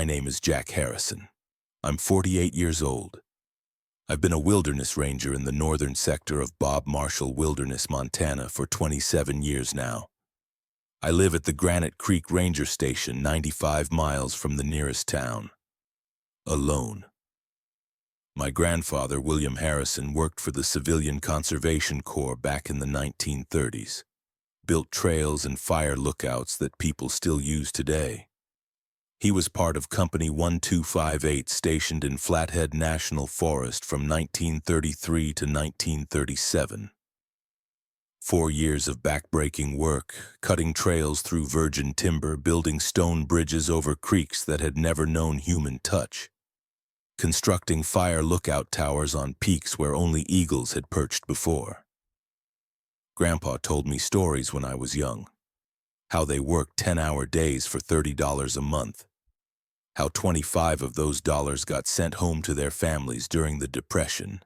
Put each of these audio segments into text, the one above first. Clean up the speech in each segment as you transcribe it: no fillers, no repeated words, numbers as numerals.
My name is Jack Harrison. I'm 48 years old. I've been a wilderness ranger in the northern sector of Bob Marshall Wilderness, Montana for 27 years now. I live at the Granite Creek Ranger Station, 95 miles from the nearest town. Alone. My grandfather, William Harrison, worked for the Civilian Conservation Corps back in the 1930s. Built trails and fire lookouts that people still use today. He was part of Company 1258 stationed in Flathead National Forest from 1933 to 1937. 4 years of backbreaking work, cutting trails through virgin timber, building stone bridges over creeks that had never known human touch. Constructing fire lookout towers on peaks where only eagles had perched before. Grandpa told me stories when I was young. How they worked 10-hour days for $30 a month. How 25 of those dollars got sent home to their families during the Depression.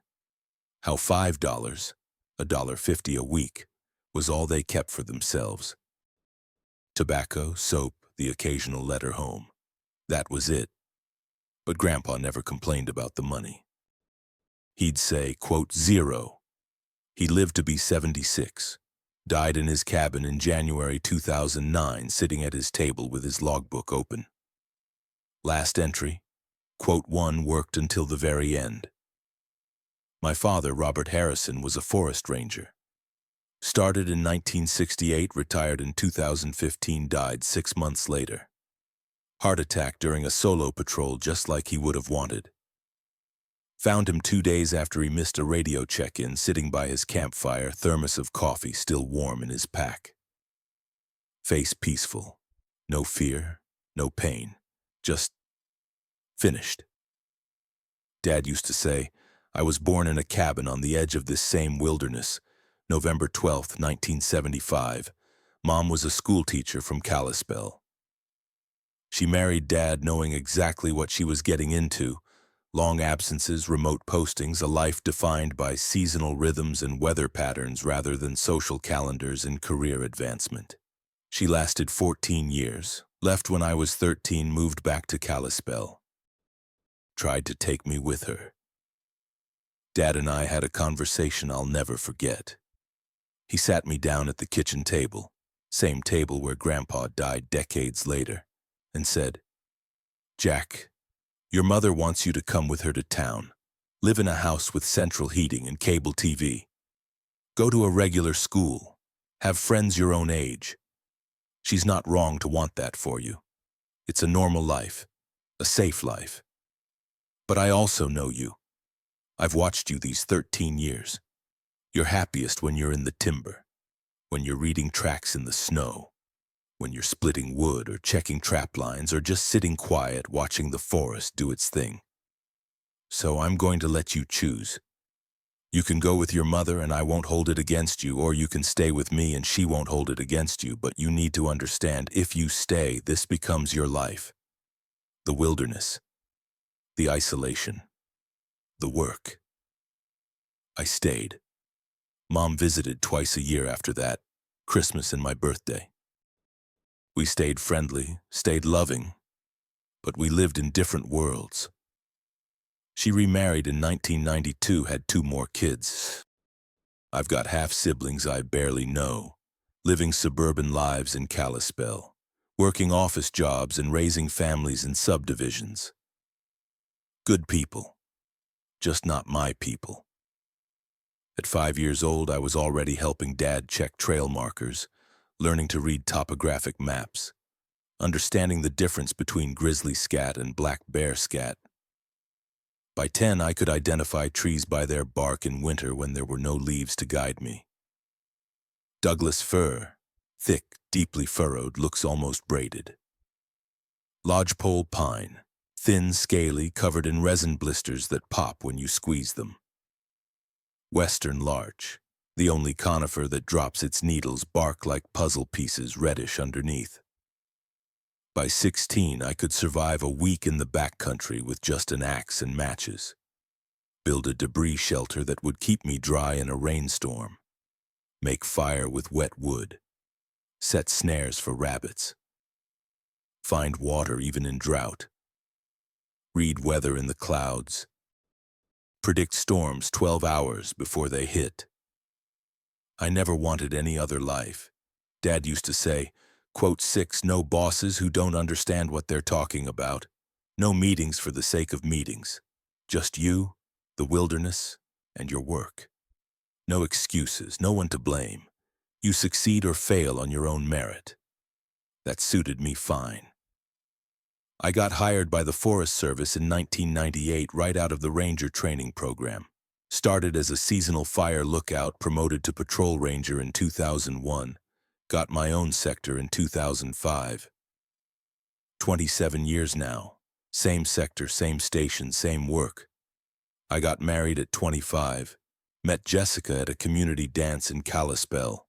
How $5, $1.50 a week, was all they kept for themselves. Tobacco, soap, the occasional letter home. That was it. But Grandpa never complained about the money. He'd say, quote, zero. He lived to be 76. Died in his cabin in January 2009, sitting at his table with his logbook open. Last entry, quote, one worked until the very end. My father, Robert Harrison, was a forest ranger. Started in 1968, retired in 2015, died 6 months later. Heart attack during a solo patrol, just like he would have wanted. Found him 2 days after he missed a radio check-in, sitting by his campfire, thermos of coffee still warm in his pack. Face peaceful. No fear, no pain. Just finished. Dad used to say, I was born in a cabin on the edge of this same wilderness, November 12, 1975. Mom was a schoolteacher from Kalispell. She married Dad knowing exactly what she was getting into. Long absences, remote postings, a life defined by seasonal rhythms and weather patterns rather than social calendars and career advancement. She lasted 14 years, left when I was 13, moved back to Kalispell. Tried to take me with her. Dad and I had a conversation I'll never forget. He sat me down at the kitchen table, same table where Grandpa died decades later, and said, Jack, your mother wants you to come with her to town, live in a house with central heating and cable TV. Go to a regular school, have friends your own age. She's not wrong to want that for you. It's a normal life, a safe life. But I also know you. I've watched you these 13 years. You're happiest when you're in the timber, when you're reading tracks in the snow, when you're splitting wood or checking trap lines or just sitting quiet watching the forest do its thing. So I'm going to let you choose. You can go with your mother and I won't hold it against you, or you can stay with me and she won't hold it against you, but you need to understand, if you stay, this becomes your life. The wilderness, the isolation, the work. I stayed. Mom visited twice a year after that, Christmas and my birthday. We stayed friendly, stayed loving, but we lived in different worlds. She remarried in 1992, had 2 more kids. I've got half-siblings I barely know, living suburban lives in Kalispell, working office jobs and raising families in subdivisions. Good people, just not my people. At 5 years old, I was already helping Dad check trail markers, learning to read topographic maps, understanding the difference between grizzly scat and black bear scat. By 10, I could identify trees by their bark in winter when there were no leaves to guide me. Douglas fir, thick, deeply furrowed, looks almost braided. Lodgepole pine, thin, scaly, covered in resin blisters that pop when you squeeze them. Western larch, the only conifer that drops its needles, bark like puzzle pieces, reddish underneath. By 16, I could survive a week in the backcountry with just an axe and matches. Build a debris shelter that would keep me dry in a rainstorm. Make fire with wet wood. Set snares for rabbits. Find water even in drought. read weather in the clouds, predict storms 12 hours before they hit. I never wanted any other life. Dad used to say, quote 6, no bosses who don't understand what they're talking about. No meetings for the sake of meetings. Just you, the wilderness, and your work. No excuses, no one to blame. You succeed or fail on your own merit. That suited me fine. I got hired by the Forest Service in 1998 right out of the Ranger training program. Started as a seasonal fire lookout, promoted to patrol ranger in 2001. Got my own sector in 2005. 27 years now. Same sector, same station, same work. I got married at 25. Met Jessica at a community dance in Kalispell.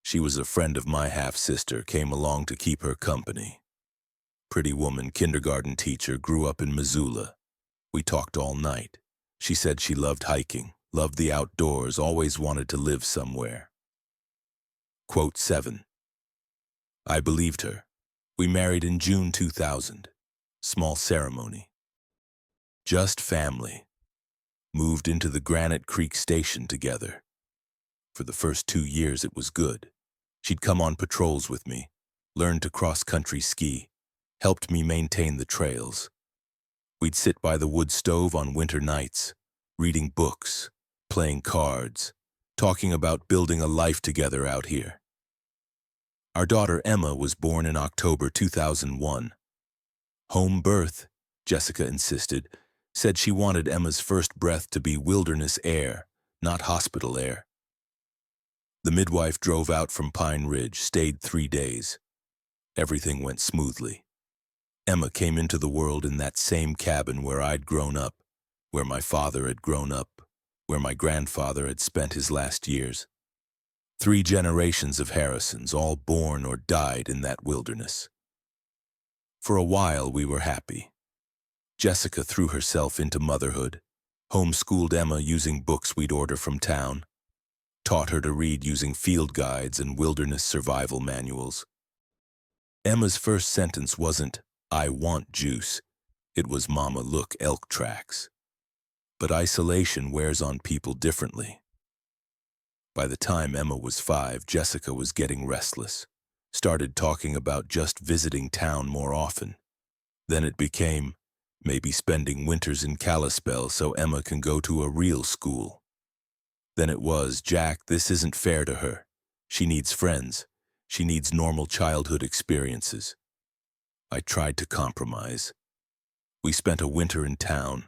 She was a friend of my half-sister, came along to keep her company. Pretty woman, kindergarten teacher, grew up in Missoula. We talked all night. She said she loved hiking, loved the outdoors, always wanted to live somewhere. Quote 7. I believed her. We married in June 2000. Small ceremony. Just family. Moved into the Granite Creek Station together. For the first 2 years it was good. She'd come on patrols with me, learned to cross-country ski, helped me maintain the trails. We'd sit by the wood stove on winter nights, reading books, playing cards, talking about building a life together out here. Our daughter Emma was born in October 2001. Home birth, Jessica insisted, said she wanted Emma's first breath to be wilderness air, not hospital air. The midwife drove out from Pine Ridge, stayed 3 days. Everything went smoothly. Emma came into the world in that same cabin where I'd grown up, where my father had grown up, where my grandfather had spent his last years. 3 generations of Harrisons, all born or died in that wilderness. For a while we were happy. Jessica threw herself into motherhood, homeschooled Emma using books we'd order from town, taught her to read using field guides and wilderness survival manuals. Emma's first sentence wasn't, I want juice. It was, Mama, look, elk tracks. But isolation wears on people differently. By the time Emma was 5, Jessica was getting restless, started talking about just visiting town more often. Then it became, maybe spending winters in Kalispell so Emma can go to a real school. Then it was, Jack, this isn't fair to her. She needs friends. She needs normal childhood experiences. I tried to compromise. We spent a winter in town,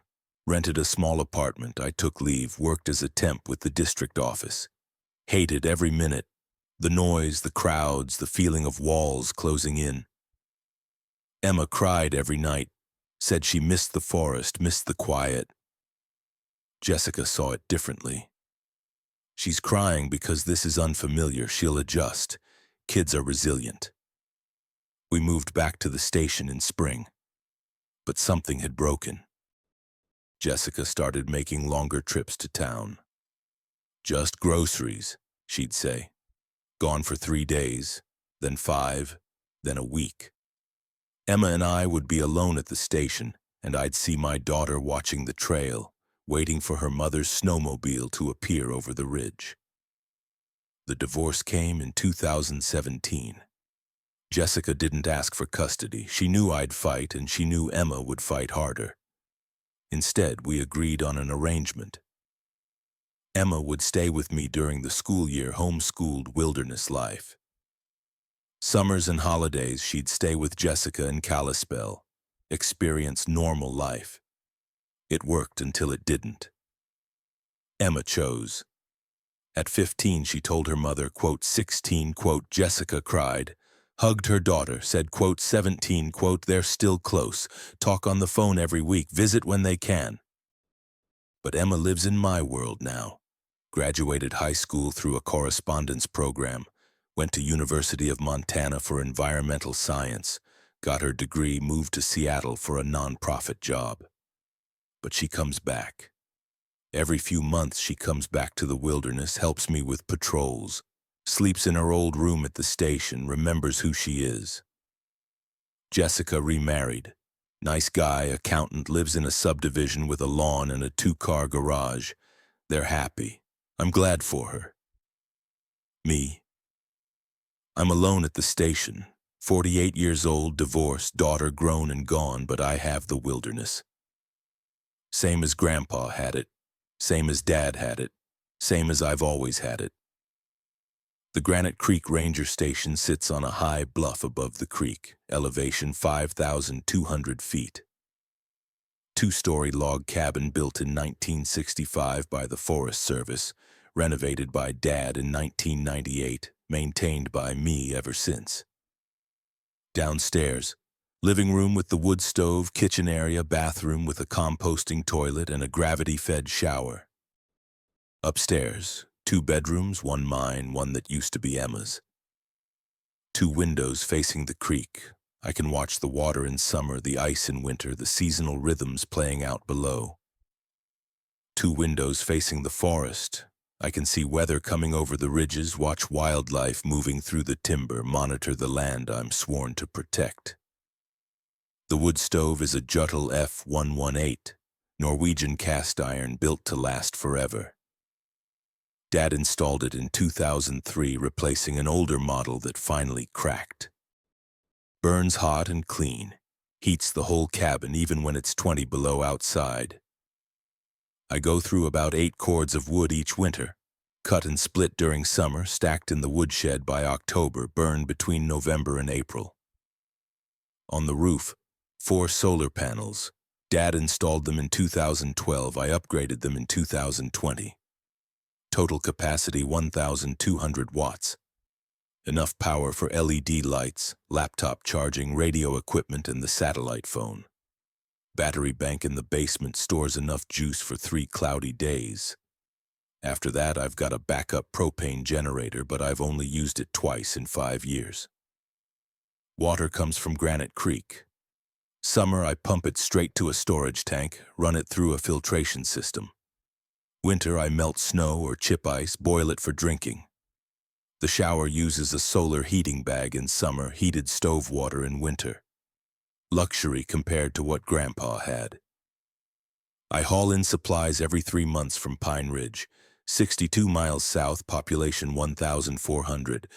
rented a small apartment. I took leave, worked as a temp with the district office. Hated every minute. The noise, the crowds, the feeling of walls closing in. Emma cried every night, said she missed the forest, missed the quiet. Jessica saw it differently. She's crying because this is unfamiliar. She'll adjust. Kids are resilient. We moved back to the station in spring, but something had broken. Jessica started making longer trips to town. Just groceries, she'd say. Gone for 3 days, then 5, then a week. Emma and I would be alone at the station, and I'd see my daughter watching the trail, waiting for her mother's snowmobile to appear over the ridge. The divorce came in 2017. Jessica didn't ask for custody. She knew I'd fight, and she knew Emma would fight harder. Instead, we agreed on an arrangement. Emma would stay with me during the school year, homeschooled wilderness life. Summers and holidays, she'd stay with Jessica in Kalispell, experience normal life. It worked until it didn't. Emma chose. At 15, she told her mother, quote, 16, quote, Jessica cried, hugged her daughter, said, quote, 17, quote, they're still close, talk on the phone every week, visit when they can. But Emma lives in my world now. Graduated high school through a correspondence program, went to University of Montana for environmental science, got her degree, moved to Seattle for a nonprofit job. But she comes back. Every few months she comes back to the wilderness, helps me with patrols, sleeps in her old room at the station, remembers who she is. Jessica remarried, Nice guy, accountant, lives in a subdivision with a lawn and a two-car garage. They're happy. I'm glad for her. Me. I'm alone at the station. 48 years old, divorced, daughter grown and gone, but I have the wilderness. Same as Grandpa had it. Same as Dad had it. Same as I've always had it. The Granite Creek Ranger Station sits on a high bluff above the creek, elevation 5,200 feet. Two-story log cabin built in 1965 by the Forest Service, renovated by Dad in 1998, maintained by me ever since. Downstairs, living room with the wood stove, kitchen area, bathroom with a composting toilet and a gravity-fed shower. Upstairs, 2 bedrooms, one mine, one that used to be Emma's. 2 windows facing the creek. I can watch the water in summer, the ice in winter, the seasonal rhythms playing out below. 2 windows facing the forest. I can see weather coming over the ridges, watch wildlife moving through the timber, monitor the land I'm sworn to protect. The wood stove is a Juttle F118, Norwegian cast iron built to last forever. Dad installed it in 2003, replacing an older model that finally cracked. Burns hot and clean, heats the whole cabin even when it's 20 below outside. I go through about 8 cords of wood each winter, cut and split during summer, stacked in the woodshed by October, burned between November and April. On the roof, 4 solar panels. Dad installed them in 2012, I upgraded them in 2020. Total capacity 1,200 watts. Enough power for LED lights, laptop charging, radio equipment, and the satellite phone. Battery bank in the basement stores enough juice for 3 cloudy days. After that, I've got a backup propane generator, but I've only used it twice in 5 years. Water comes from Granite Creek. Summer, I pump it straight to a storage tank, run it through a filtration system. Winter, I melt snow or chip ice, boil it for drinking. The shower uses a solar heating bag in summer, heated stove water in winter. Luxury compared to what Grandpa had. I haul in supplies every 3 months from Pine Ridge, 62 miles south, population 1,400.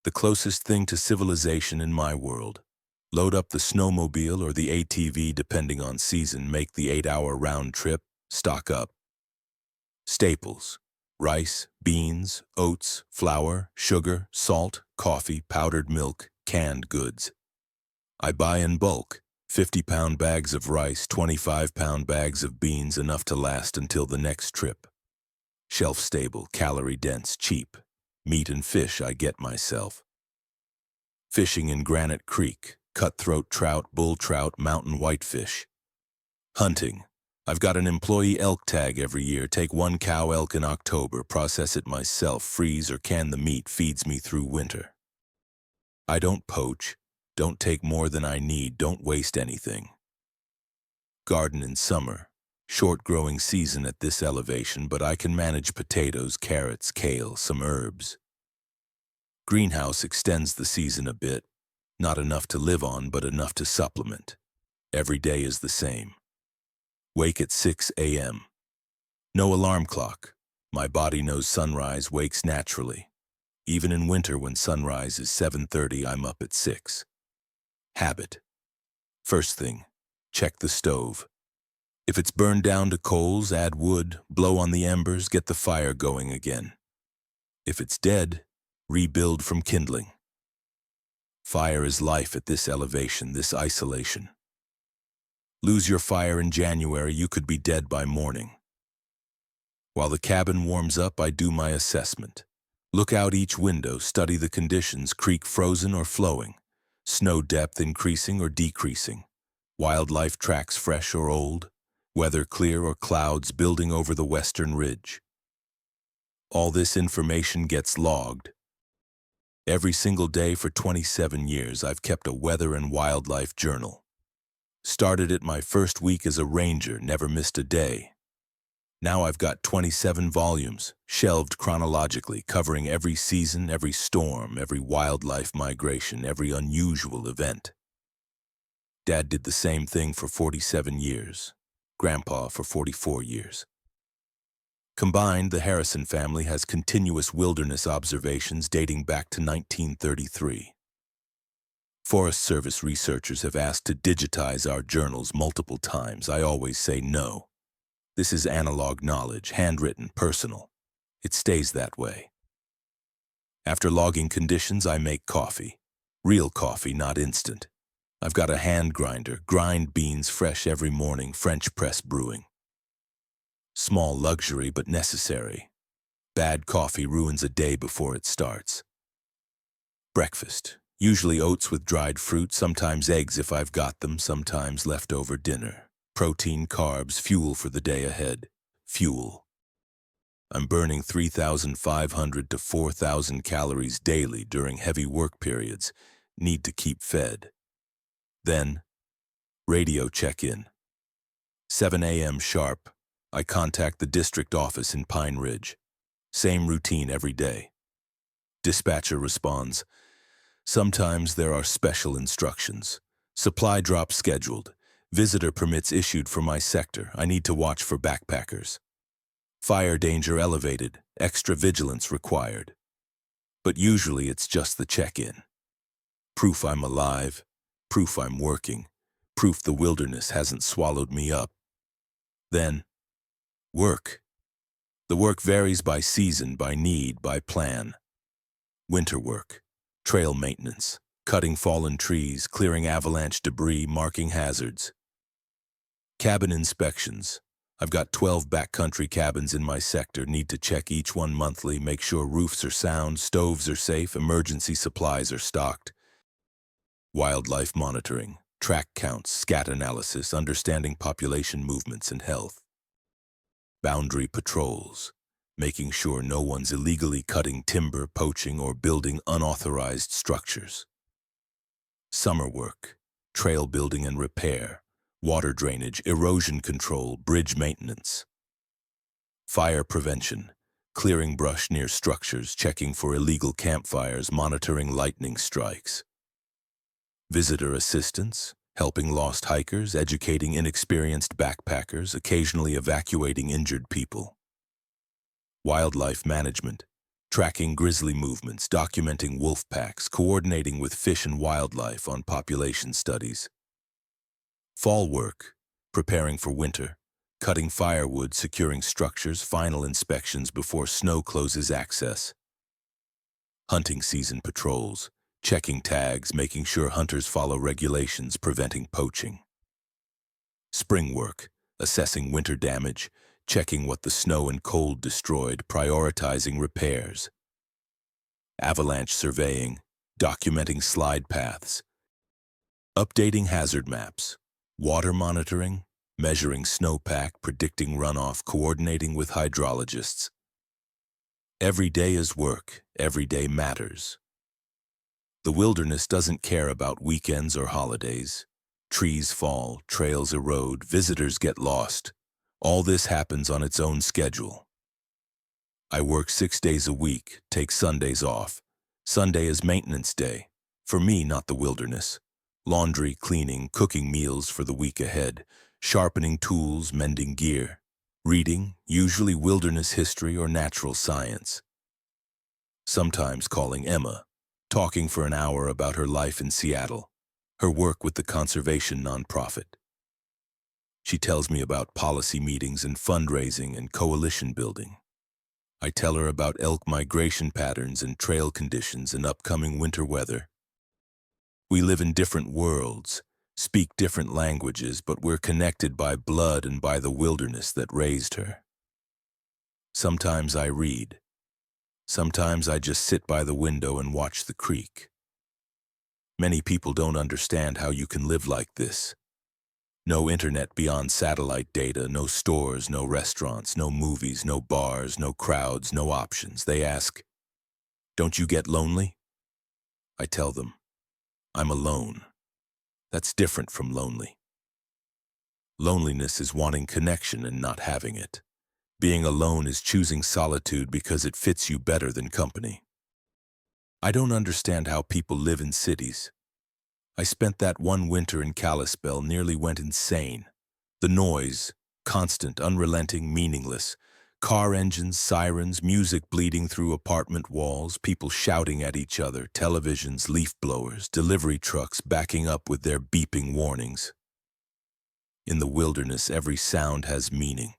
The closest thing to civilization in my world. Load up the snowmobile or the ATV depending on season, make the 8-hour round trip, stock up. Staples: rice, beans, oats, flour, sugar, salt, coffee, powdered milk, canned goods. I buy in bulk, 50-pound bags of rice, 25-pound bags of beans, enough to last until the next trip. Shelf-stable, calorie-dense, cheap. Meat and fish I get myself. Fishing in Granite Creek, cutthroat trout, bull trout, mountain whitefish. Hunting. I've got an employee elk tag every year, take 1 cow elk in October, process it myself, freeze or can the meat, feeds me through winter. I don't poach. Don't take more than I need, don't waste anything. Garden in summer. Short growing season at this elevation, but I can manage potatoes, carrots, kale, some herbs. Greenhouse extends the season a bit. Not enough to live on, but enough to supplement. Every day is the same. Wake at 6 a.m. No alarm clock. My body knows sunrise, wakes naturally. Even in winter when sunrise is 7:30, I'm up at 6. Habit. First thing, check the stove. If it's burned down to coals, add wood, blow on the embers, get the fire going again. If it's dead, rebuild from kindling. Fire is life at this elevation, this isolation. Lose your fire in January, you could be dead by morning. While the cabin warms up, I do my assessment. Look out each window, study the conditions, creek frozen or flowing, snow depth increasing or decreasing, wildlife tracks fresh or old, weather clear or clouds building over the western ridge. All this information gets logged. Every single day for 27 years, I've kept a weather and wildlife journal. Started it my first week as a ranger, never missed a day. Now I've got 27 volumes, shelved chronologically, covering every season, every storm, every wildlife migration, every unusual event. Dad did the same thing for 47 years. Grandpa for 44 years. Combined, the Harrison family has continuous wilderness observations dating back to 1933. Forest Service researchers have asked to digitize our journals multiple times. I always say no. This is analog knowledge, handwritten, personal. It stays that way. After logging conditions, I make coffee. Real coffee, not instant. I've got a hand grinder, grind beans fresh every morning, French press brewing. Small luxury, but necessary. Bad coffee ruins a day before it starts. Breakfast. Usually oats with dried fruit, sometimes eggs if I've got them, sometimes leftover dinner. Protein, carbs, fuel for the day ahead. Fuel. I'm burning 3,500 to 4,000 calories daily during heavy work periods. Need to keep fed. Then, radio check-in. 7 a.m. sharp. I contact the district office in Pine Ridge. Same routine every day. Dispatcher responds, "Sometimes there are special instructions. Supply drop scheduled. Visitor permits issued for my sector. I need to watch for backpackers. Fire danger elevated. Extra vigilance required." But usually it's just the check-in. Proof I'm alive. Proof I'm working. Proof the wilderness hasn't swallowed me up. Then, work. The work varies by season, by need, by plan. Winter work. Trail maintenance, cutting fallen trees, clearing avalanche debris, marking hazards. Cabin inspections. I've got 12 backcountry cabins in my sector, need to check each one monthly, make sure roofs are sound, stoves are safe, emergency supplies are stocked. Wildlife monitoring, track counts, scat analysis, understanding population movements and health. Boundary patrols. Making sure no one's illegally cutting timber, poaching, or building unauthorized structures. Summer work, trail building and repair, water drainage, erosion control, bridge maintenance. Fire prevention, clearing brush near structures, checking for illegal campfires, monitoring lightning strikes. Visitor assistance, helping lost hikers, educating inexperienced backpackers, occasionally evacuating injured people. Wildlife management, tracking grizzly movements, documenting wolf packs, coordinating with fish and wildlife on population studies. Fall work, preparing for winter, cutting firewood, securing structures, final inspections before snow closes access. Hunting season patrols, checking tags, making sure hunters follow regulations, preventing poaching. Spring work, assessing winter damage, checking what the snow and cold destroyed, prioritizing repairs. Avalanche surveying, documenting slide paths. Updating hazard maps. Water monitoring, measuring snowpack, predicting runoff, coordinating with hydrologists. Every day is work, every day matters. The wilderness doesn't care about weekends or holidays. Trees fall, trails erode, visitors get lost. All this happens on its own schedule. I work 6 days a week, take Sundays off. Sunday is maintenance day. For me, not the wilderness. Laundry, cleaning, cooking meals for the week ahead, sharpening tools, mending gear. Reading, usually wilderness history or natural science. Sometimes calling Emma, talking for an hour about her life in Seattle, her work with the conservation nonprofit. She tells me about policy meetings and fundraising and coalition building. I tell her about elk migration patterns and trail conditions and upcoming winter weather. We live in different worlds, speak different languages, but we're connected by blood and by the wilderness that raised her. Sometimes I read. Sometimes I just sit by the window and watch the creek. Many people don't understand how you can live like this. No internet beyond satellite data, no stores, no restaurants, no movies, no bars, no crowds, no options. They ask, "Don't you get lonely?" I tell them, "I'm alone." That's different from lonely. Loneliness is wanting connection and not having it. Being alone is choosing solitude because it fits you better than company. I don't understand how people live in cities. I spent that one winter in Kalispell, nearly went insane. The noise, constant, unrelenting, meaningless. Car engines, sirens, music bleeding through apartment walls, people shouting at each other, televisions, leaf blowers, delivery trucks backing up with their beeping warnings. In the wilderness, every sound has meaning.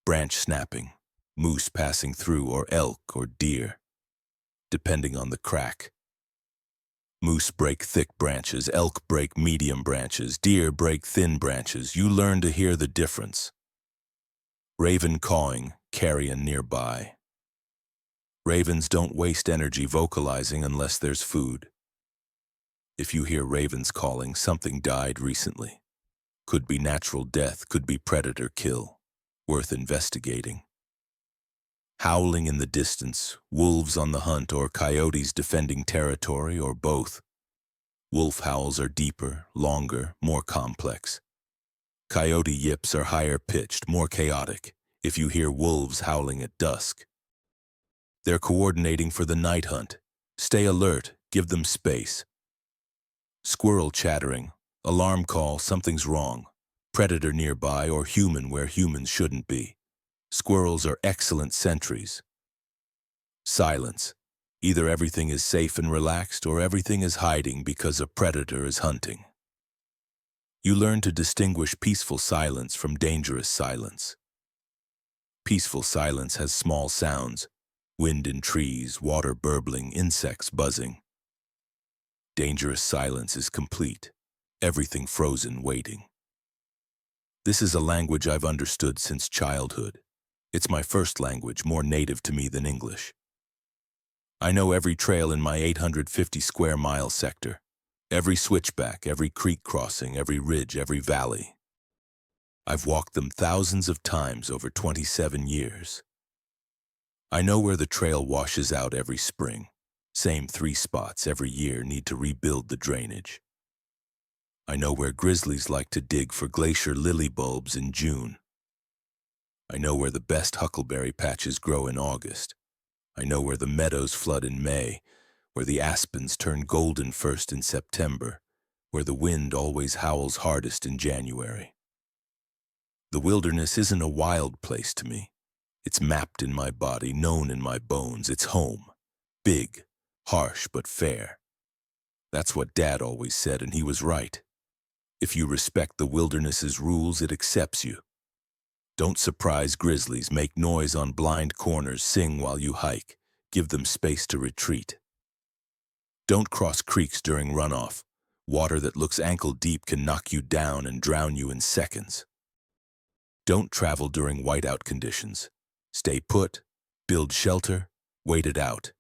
Branch snapping, moose passing through, or elk or deer, depending on the crack. Moose break thick branches, elk break medium branches, deer break thin branches. You learn to hear the difference. Raven cawing, carrion nearby. Ravens don't waste energy vocalizing unless there's food. If you hear ravens calling, something died recently. Could be natural death, could be predator kill. Worth investigating. Howling in the distance, wolves on the hunt, or coyotes defending territory, or both. Wolf howls are deeper, longer, more complex. Coyote yips are higher pitched, more chaotic, if you hear wolves howling at dusk. They're coordinating for the night hunt. Stay alert, give them space. Squirrel chattering, alarm call, something's wrong. Predator nearby or human where humans shouldn't be. Squirrels are excellent sentries. Silence. Either everything is safe and relaxed or everything is hiding because a predator is hunting. You learn to distinguish peaceful silence from dangerous silence. Peaceful silence has small sounds, wind in trees, water burbling, insects buzzing. Dangerous silence is complete, everything frozen, waiting. This is a language I've understood since childhood. It's my first language, more native to me than English. I know every trail in my 850 square mile sector, every switchback, every creek crossing, every ridge, every valley. I've walked them thousands of times over 27 years. I know where the trail washes out every spring. Same 3 spots every year need to rebuild the drainage. I know where grizzlies like to dig for glacier lily bulbs in June. I know where the best huckleberry patches grow in August. I know where the meadows flood in May, where the aspens turn golden first in September, where the wind always howls hardest in January. The wilderness isn't a wild place to me. It's mapped in my body, known in my bones. It's home. Big, harsh, but fair. That's what Dad always said, and he was right. If you respect the wilderness's rules, it accepts you. Don't surprise grizzlies, make noise on blind corners, sing while you hike, give them space to retreat. Don't cross creeks during runoff. Water that looks ankle deep can knock you down and drown you in seconds. Don't travel during whiteout conditions. Stay put, build shelter, wait it out.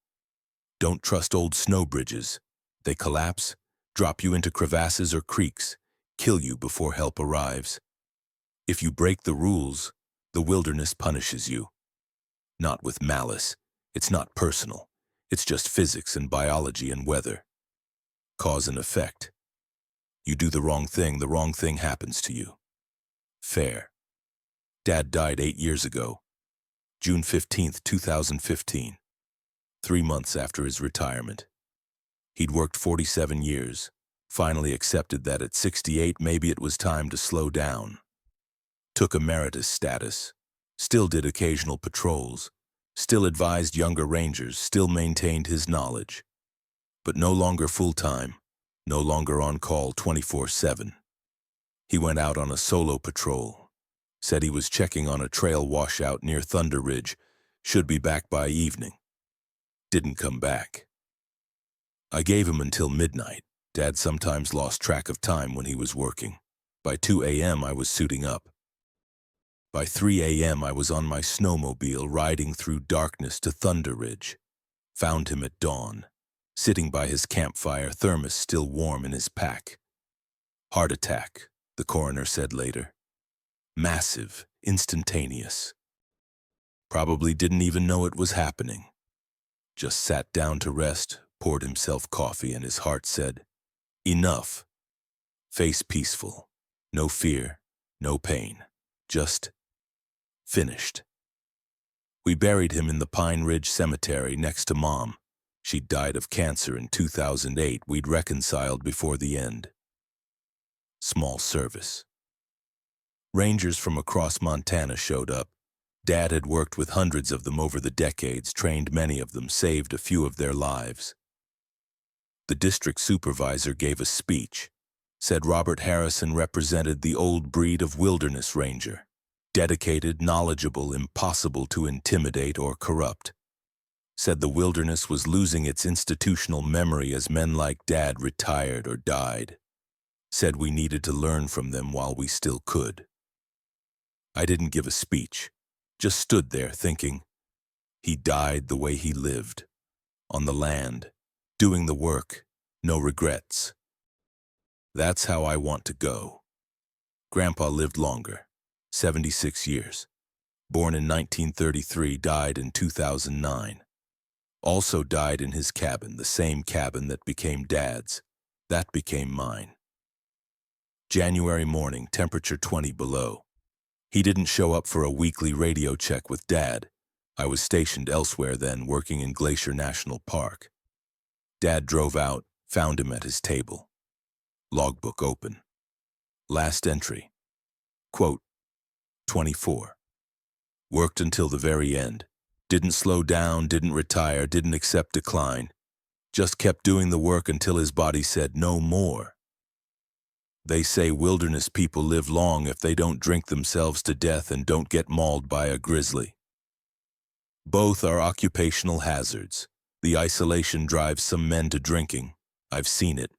Don't trust old snow bridges. They collapse, drop you into crevasses or creeks, kill you before help arrives. If you break the rules, the wilderness punishes you. Not with malice. It's not personal. It's just physics and biology and weather. Cause and effect. You do the wrong thing happens to you. Fair. Dad died 8 years ago, June 15th, 2015, 3 months after his retirement. He'd worked 47 years, finally accepted that at 68 maybe it was time to slow down. Took emeritus status, still did occasional patrols, still advised younger rangers, still maintained his knowledge. But no longer full-time, no longer on call 24/7. He went out on a solo patrol, said he was checking on a trail washout near Thunder Ridge, should be back by evening. Didn't come back. I gave him until midnight. Dad sometimes lost track of time when he was working. By 2 a.m. I was suiting up. By 3 a.m. I was on my snowmobile riding through darkness to Thunder Ridge. Found him at dawn, sitting by his campfire, thermos still warm in his pack. Heart attack, the coroner said later. Massive, instantaneous. Probably didn't even know it was happening. Just sat down to rest, poured himself coffee, and his heart said, enough. Face peaceful. No fear, no pain. Just finished. We buried him in the Pine Ridge Cemetery next to Mom. She died of cancer in 2008. We'd reconciled before the end. Small service. Rangers from across Montana showed up. Dad had worked with hundreds of them over the decades, trained many of them, saved a few of their lives. The district supervisor gave a speech, said Robert Harrison represented the old breed of wilderness ranger, dedicated, knowledgeable, impossible to intimidate or corrupt. Said the wilderness was losing its institutional memory as men like Dad retired or died. Said we needed to learn from them while we still could. I didn't give a speech, just stood there thinking, he died the way he lived, on the land, doing the work, no regrets. That's how I want to go. Grandpa lived longer, 76 years. Born in 1933, died in 2009. Also died in his cabin, the same cabin that became Dad's. That became mine. January morning, temperature 20 below. He didn't show up for a weekly radio check with Dad. I was stationed elsewhere then, working in Glacier National Park. Dad drove out, found him at his table. Logbook open. Last entry. Quote, 24. Worked until the very end. Didn't slow down, didn't retire, didn't accept decline. Just kept doing the work until his body said no more. They say wilderness people live long if they don't drink themselves to death and don't get mauled by a grizzly. Both are occupational hazards. The isolation drives some men to drinking. I've seen it.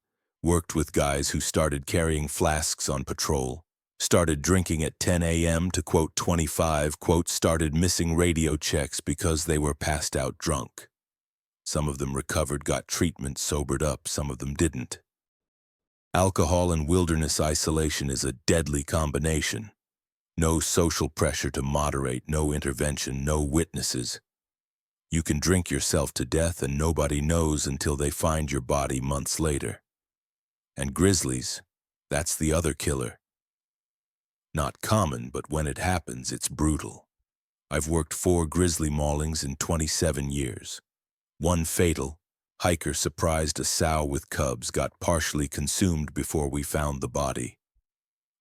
Worked with guys who started carrying flasks on patrol. Started drinking at 10 a.m. to quote 25, quote, started missing radio checks because they were passed out drunk. Some of them recovered, got treatment, sobered up, some of them didn't. Alcohol and wilderness isolation is a deadly combination. No social pressure to moderate, no intervention, no witnesses. You can drink yourself to death and nobody knows until they find your body months later. And grizzlies, that's the other killer. Not common, but when it happens, it's brutal. I've worked 4 grizzly maulings in 27 years. One fatal. Hiker surprised a sow with cubs, got partially consumed before we found the body.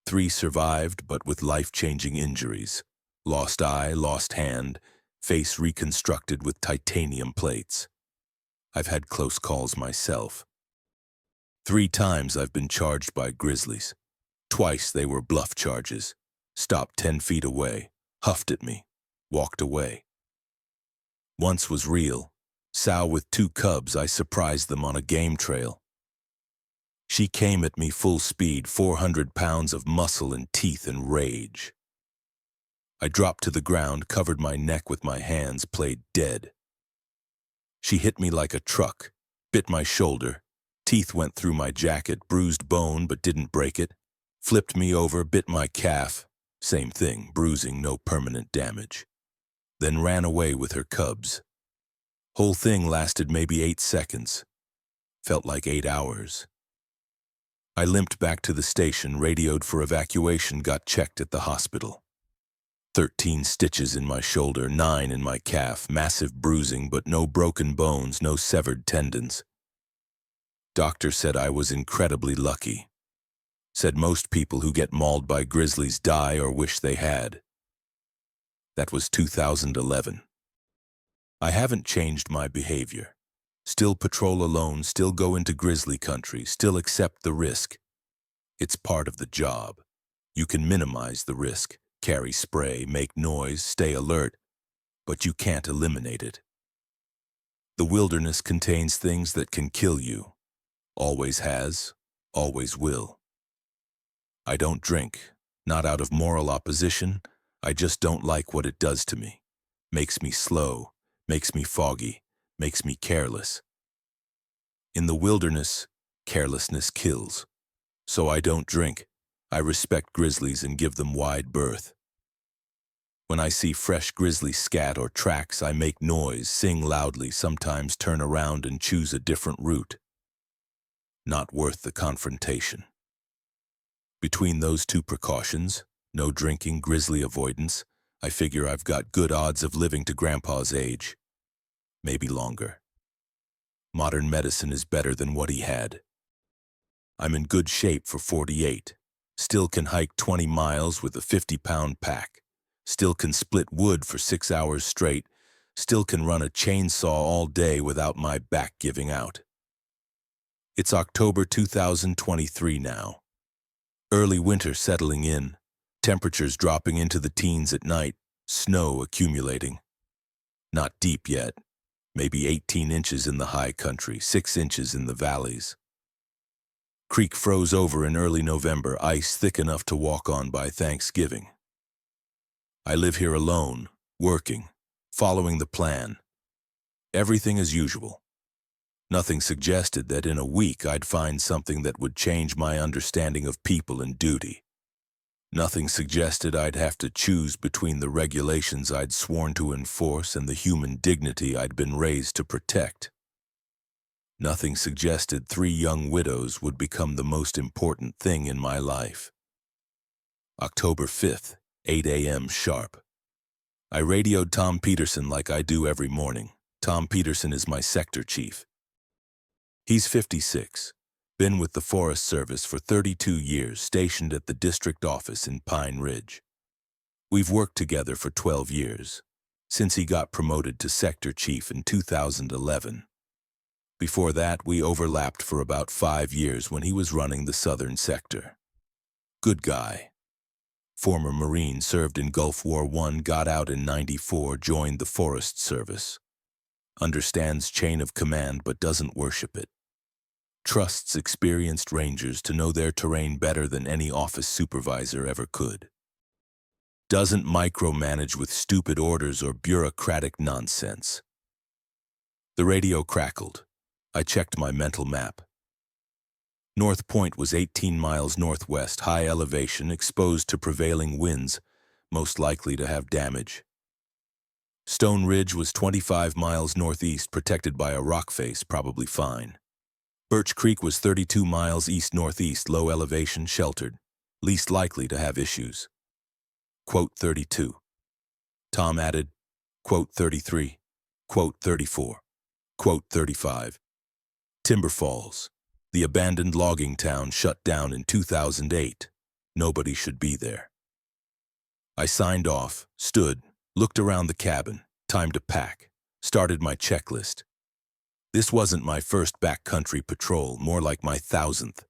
3 survived, but with life-changing injuries. Lost eye, lost hand, face reconstructed with titanium plates. I've had close calls myself. 3 times I've been charged by grizzlies. Twice they were bluff charges. Stopped 10 feet away, huffed at me, walked away. Once was real. Sow with 2 cubs, I surprised them on a game trail. She came at me full speed, 400 pounds of muscle and teeth and rage. I dropped to the ground, covered my neck with my hands, played dead. She hit me like a truck, bit my shoulder, teeth went through my jacket, bruised bone but didn't break it, flipped me over, bit my calf, same thing, bruising, no permanent damage. Then ran away with her cubs. Whole thing lasted maybe 8 seconds. Felt like 8 hours. I limped back to the station, radioed for evacuation, got checked at the hospital. 13 stitches in my shoulder, 9 in my calf, massive bruising, but no broken bones, no severed tendons. Doctor said I was incredibly lucky. Said most people who get mauled by grizzlies die or wish they had. That was 2011. I haven't changed my behavior. Still patrol alone, still go into grizzly country, still accept the risk. It's part of the job. You can minimize the risk, carry spray, make noise, stay alert, but you can't eliminate it. The wilderness contains things that can kill you. Always has, always will. I don't drink, not out of moral opposition. I just don't like what it does to me. Makes me slow, makes me foggy, makes me careless. In the wilderness, carelessness kills. So I don't drink. I respect grizzlies and give them wide berth. When I see fresh grizzly scat or tracks, I make noise, sing loudly, sometimes turn around and choose a different route. Not worth the confrontation. Between those 2 precautions, no drinking, grizzly avoidance, I figure I've got good odds of living to Grandpa's age. Maybe longer. Modern medicine is better than what he had. I'm in good shape for 48. Still can hike 20 miles with a 50-pound pack. Still can split wood for 6 hours straight. Still can run a chainsaw all day without my back giving out. It's October 2023 now. Early winter settling in. Temperatures dropping into the teens at night. Snow accumulating. Not deep yet. Maybe 18 inches in the high country, 6 inches in the valleys. Creek froze over in early November, ice thick enough to walk on by Thanksgiving. I live here alone, working, following the plan. Everything as usual. Nothing suggested that in a week I'd find something that would change my understanding of people and duty. Nothing suggested I'd have to choose between the regulations I'd sworn to enforce and the human dignity I'd been raised to protect. Nothing suggested 3 young widows would become the most important thing in my life. October 5th, 8 a.m. sharp. I radioed Tom Peterson like I do every morning. Tom Peterson is my sector chief. He's 56, been with the Forest Service for 32 years, stationed at the district office in Pine Ridge. We've worked together for 12 years, since he got promoted to sector chief in 2011. Before that, we overlapped for about 5 years when he was running the southern sector. Good guy. Former Marine, served in Gulf War I, got out in '94, joined the Forest Service. Understands chain of command but doesn't worship it. Trusts experienced rangers to know their terrain better than any office supervisor ever could. Doesn't micromanage with stupid orders or bureaucratic nonsense. The radio crackled. I checked my mental map. North Point was 18 miles northwest, high elevation, exposed to prevailing winds, most likely to have damage. Stone Ridge was 25 miles northeast, protected by a rock face, probably fine. Birch Creek was 32 miles east-northeast, low elevation, sheltered, least likely to have issues. Quote 32. Tom added, quote 33, quote 34, quote 35. Timber Falls, the abandoned logging town shut down in 2008. Nobody should be there. I signed off, stood, looked around the cabin, time to pack, started my checklist. This wasn't my first backcountry patrol, more like my 1,000th.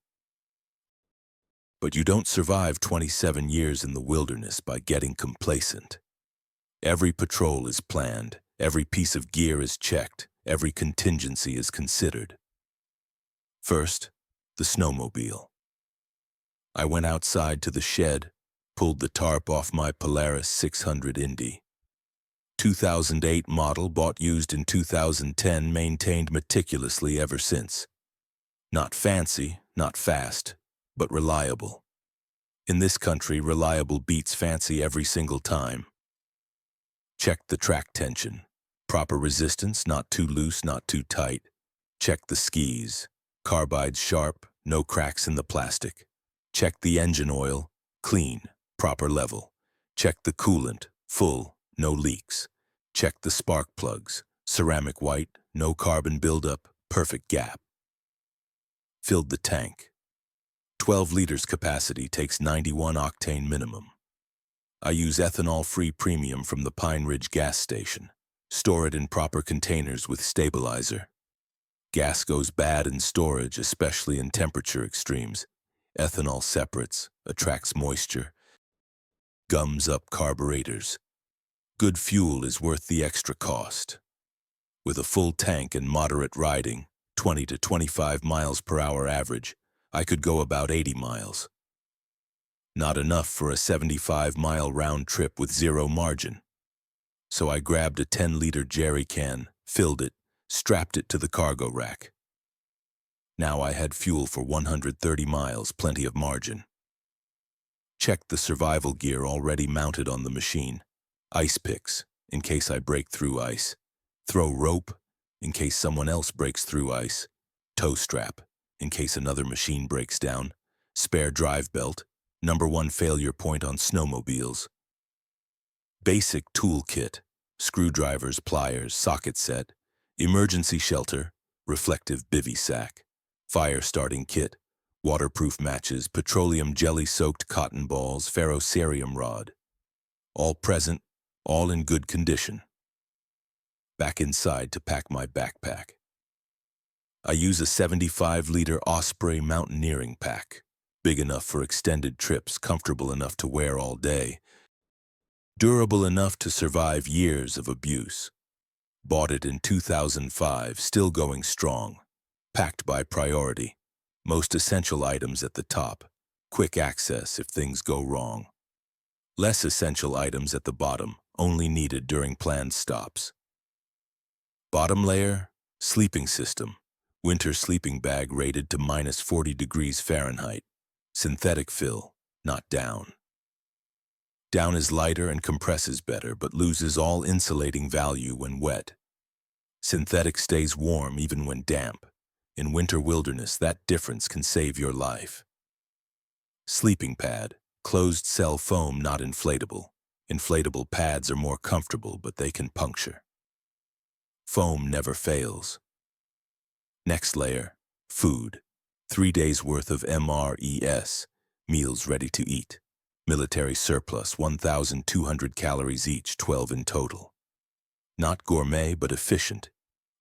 But you don't survive 27 years in the wilderness by getting complacent. Every patrol is planned, every piece of gear is checked, every contingency is considered. First, the snowmobile. I went outside to the shed, pulled the tarp off my Polaris 600 Indy. 2008 model, bought used in 2010, maintained meticulously ever since. Not fancy, not fast, but reliable. In this country, reliable beats fancy every single time. Check the track tension. Proper resistance, not too loose, not too tight. Check the skis. Carbides sharp, no cracks in the plastic. Check the engine oil, clean, proper level. Check the coolant, full, no leaks. Check the spark plugs, ceramic white, no carbon buildup, perfect gap. Filled the tank. 12 liters capacity, takes 91 octane minimum. I use ethanol-free premium from the Pine Ridge gas station. Store it in proper containers with stabilizer. Gas goes bad in storage, especially in temperature extremes. Ethanol separates, attracts moisture, gums up carburetors. Good fuel is worth the extra cost. With a full tank and moderate riding, 20 to 25 miles per hour average, I could go about 80 miles. Not enough for a 75-mile round trip with zero margin. So I grabbed a 10-liter jerry can, filled it, strapped it to the cargo rack. Now I had fuel for 130 miles, plenty of margin. Checked the survival gear already mounted on the machine. Ice picks, in case I break through ice. Throw rope, in case someone else breaks through ice. Tow strap, in case another machine breaks down. Spare drive belt, #1 failure point on snowmobiles. Basic toolkit, screwdrivers, pliers, socket set, emergency shelter, reflective bivy sack, fire starting kit, waterproof matches, petroleum jelly-soaked cotton balls, ferrocerium rod. All present, all in good condition. Back inside to pack my backpack. I use a 75-liter Osprey mountaineering pack, big enough for extended trips, comfortable enough to wear all day, durable enough to survive years of abuse. Bought it in 2005, still going strong. Packed by priority. Most essential items at the top. Quick access if things go wrong. Less essential items at the bottom, only needed during planned stops. Bottom layer, sleeping system. Winter sleeping bag rated to minus 40 degrees Fahrenheit. Synthetic fill, not down. Down is lighter and compresses better, but loses all insulating value when wet. Synthetic stays warm even when damp. In winter wilderness, that difference can save your life. Sleeping pad, closed cell foam, not inflatable. Inflatable pads are more comfortable, but they can puncture. Foam never fails. Next layer, food. 3 days worth of MRES, meals ready to eat. Military surplus, 1,200 calories each, 12 in total. Not gourmet, but efficient.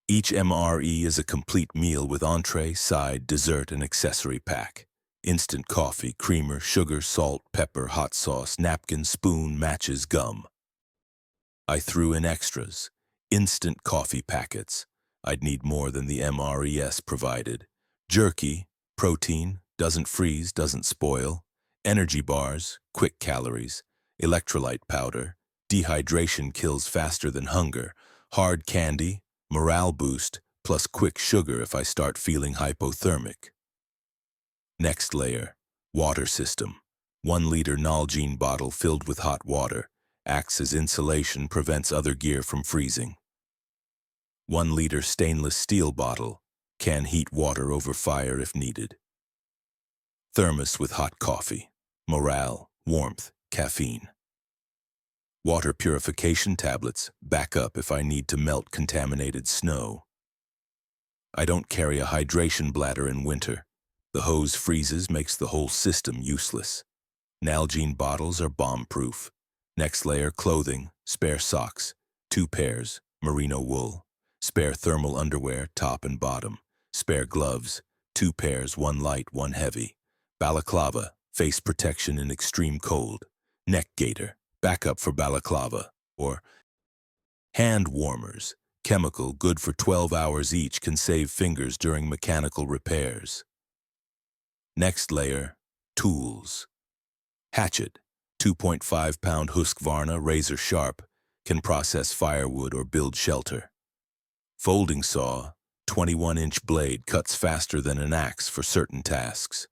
Each MRE is a complete meal with entree, side, dessert, and accessory pack. Instant coffee, creamer, sugar, salt, pepper, hot sauce, napkin, spoon, matches, gum. I threw in extras. Instant coffee packets. I'd need more than the MRES provided. Jerky, protein, doesn't freeze, doesn't spoil. Energy bars, quick calories. Electrolyte powder, dehydration kills faster than hunger. Hard candy, morale boost, plus quick sugar if I start feeling hypothermic. Next layer, water system. 1 liter Nalgene bottle filled with hot water. Acts as insulation, prevents other gear from freezing. 1 liter stainless steel bottle. Can heat water over fire if needed. Thermos with hot coffee. Morale, warmth, caffeine. Water purification tablets, backup if I need to melt contaminated snow. I don't carry a hydration bladder in winter. The hose freezes, makes the whole system useless. Nalgene bottles are bomb-proof. Next layer, clothing, spare socks, 2 pairs, merino wool. Spare thermal underwear, top and bottom. Spare gloves, 2 pairs, 1 light, 1 heavy. Balaclava, face protection in extreme cold. Neck gaiter, backup for balaclava. Or hand warmers, chemical, good for 12 hours each, can save fingers during mechanical repairs. Next layer, tools. Hatchet, 2.5-pound Husqvarna, razor sharp, can process firewood or build shelter. Folding saw, 21-inch blade, cuts faster than an axe for certain tasks.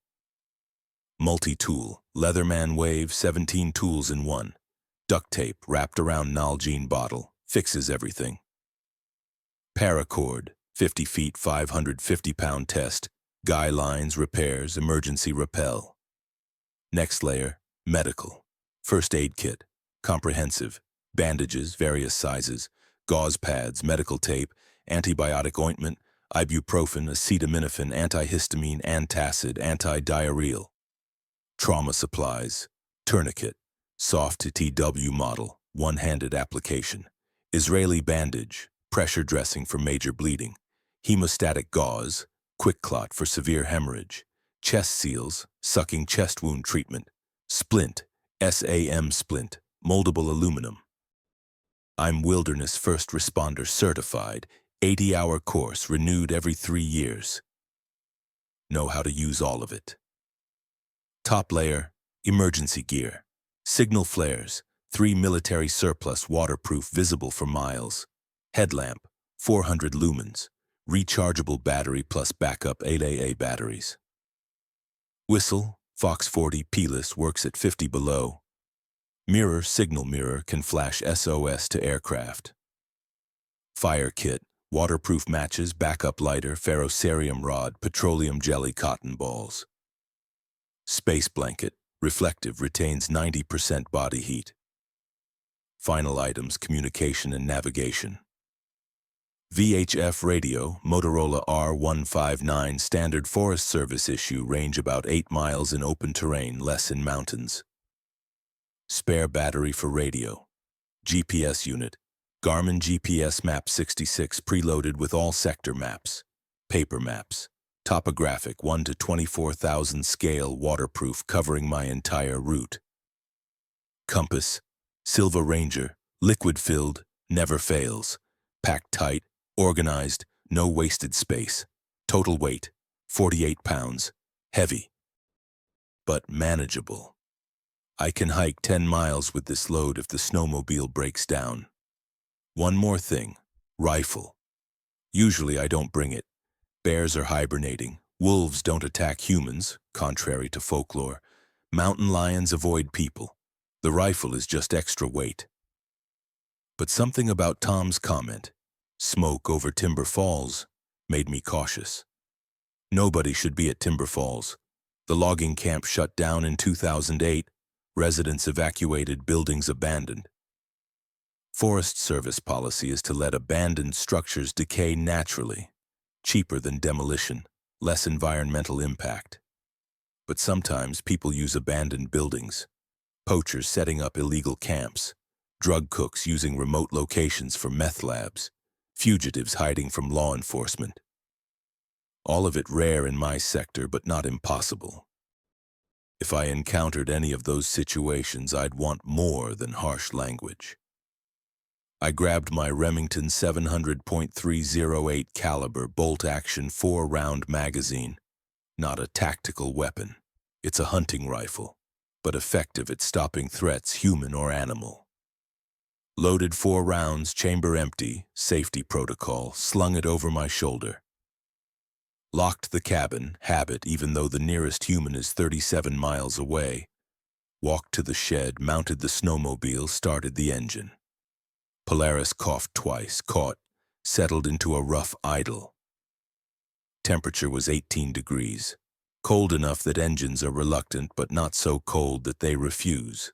Multi-tool, Leatherman Wave, 17 tools in one. Duct tape wrapped around Nalgene bottle, fixes everything. Paracord, 50 feet, 550-pound test, guy lines, repairs, emergency rappel. Next layer, medical. First aid kit, comprehensive, bandages, various sizes, gauze pads, medical tape, antibiotic ointment, ibuprofen, acetaminophen, antihistamine, antacid, anti-diarrheal. Trauma supplies, tourniquet, soft TW model, one-handed application. Israeli bandage, pressure dressing for major bleeding. Hemostatic gauze, quick clot for severe hemorrhage. Chest seals, sucking chest wound treatment. Splint, SAM splint, moldable aluminum. I'm Wilderness First Responder certified, 80-hour course renewed every 3 years. Know how to use all of it. Top layer, emergency gear. Signal flares, 3 military surplus, waterproof, visible for miles. Headlamp, 400 lumens. Rechargeable battery plus backup 8AA batteries. Whistle, Fox 40 P-less, works at 50 below. Mirror, signal mirror, can flash SOS to aircraft. Fire kit, waterproof matches, backup lighter, ferrocerium rod, petroleum jelly cotton balls. Space blanket, reflective, retains 90% body heat. Final items, communication and navigation. VHF radio, Motorola R159 standard Forest Service issue, range about 8 miles in open terrain, less in mountains. Spare battery for radio. GPS unit, Garmin GPS Map 66 preloaded with all sector maps. Paper maps. Topographic 1 to 24,000 scale, waterproof, covering my entire route. Compass, Silva Ranger, liquid-filled, never fails. Packed tight, organized, no wasted space. Total weight, 48 pounds. Heavy, but manageable. I can hike 10 miles with this load if the snowmobile breaks down. One more thing, rifle. Usually I don't bring it. Bears are hibernating. Wolves don't attack humans, contrary to folklore. Mountain lions avoid people. The rifle is just extra weight. But something about Tom's comment, smoke over Timber Falls, made me cautious. Nobody should be at Timber Falls. The logging camp shut down in 2008. Residents evacuated, buildings abandoned. Forest Service policy is to let abandoned structures decay naturally. Cheaper than demolition, less environmental impact. But sometimes people use abandoned buildings. Poachers setting up illegal camps. Drug cooks using remote locations for meth labs. Fugitives hiding from law enforcement. All of it rare in my sector, but not impossible. If I encountered any of those situations, I'd want more than harsh language. I grabbed my Remington 700.308 caliber bolt-action 4-round magazine. Not a tactical weapon. It's a hunting rifle, but effective at stopping threats, human or animal. Loaded 4 rounds, chamber empty, safety protocol, slung it over my shoulder. Locked the cabin, habit, even though the nearest human is 37 miles away. Walked to the shed, mounted the snowmobile, started the engine. Polaris coughed twice, caught, settled into a rough idle. Temperature was 18 degrees. Cold enough that engines are reluctant, but not so cold that they refuse.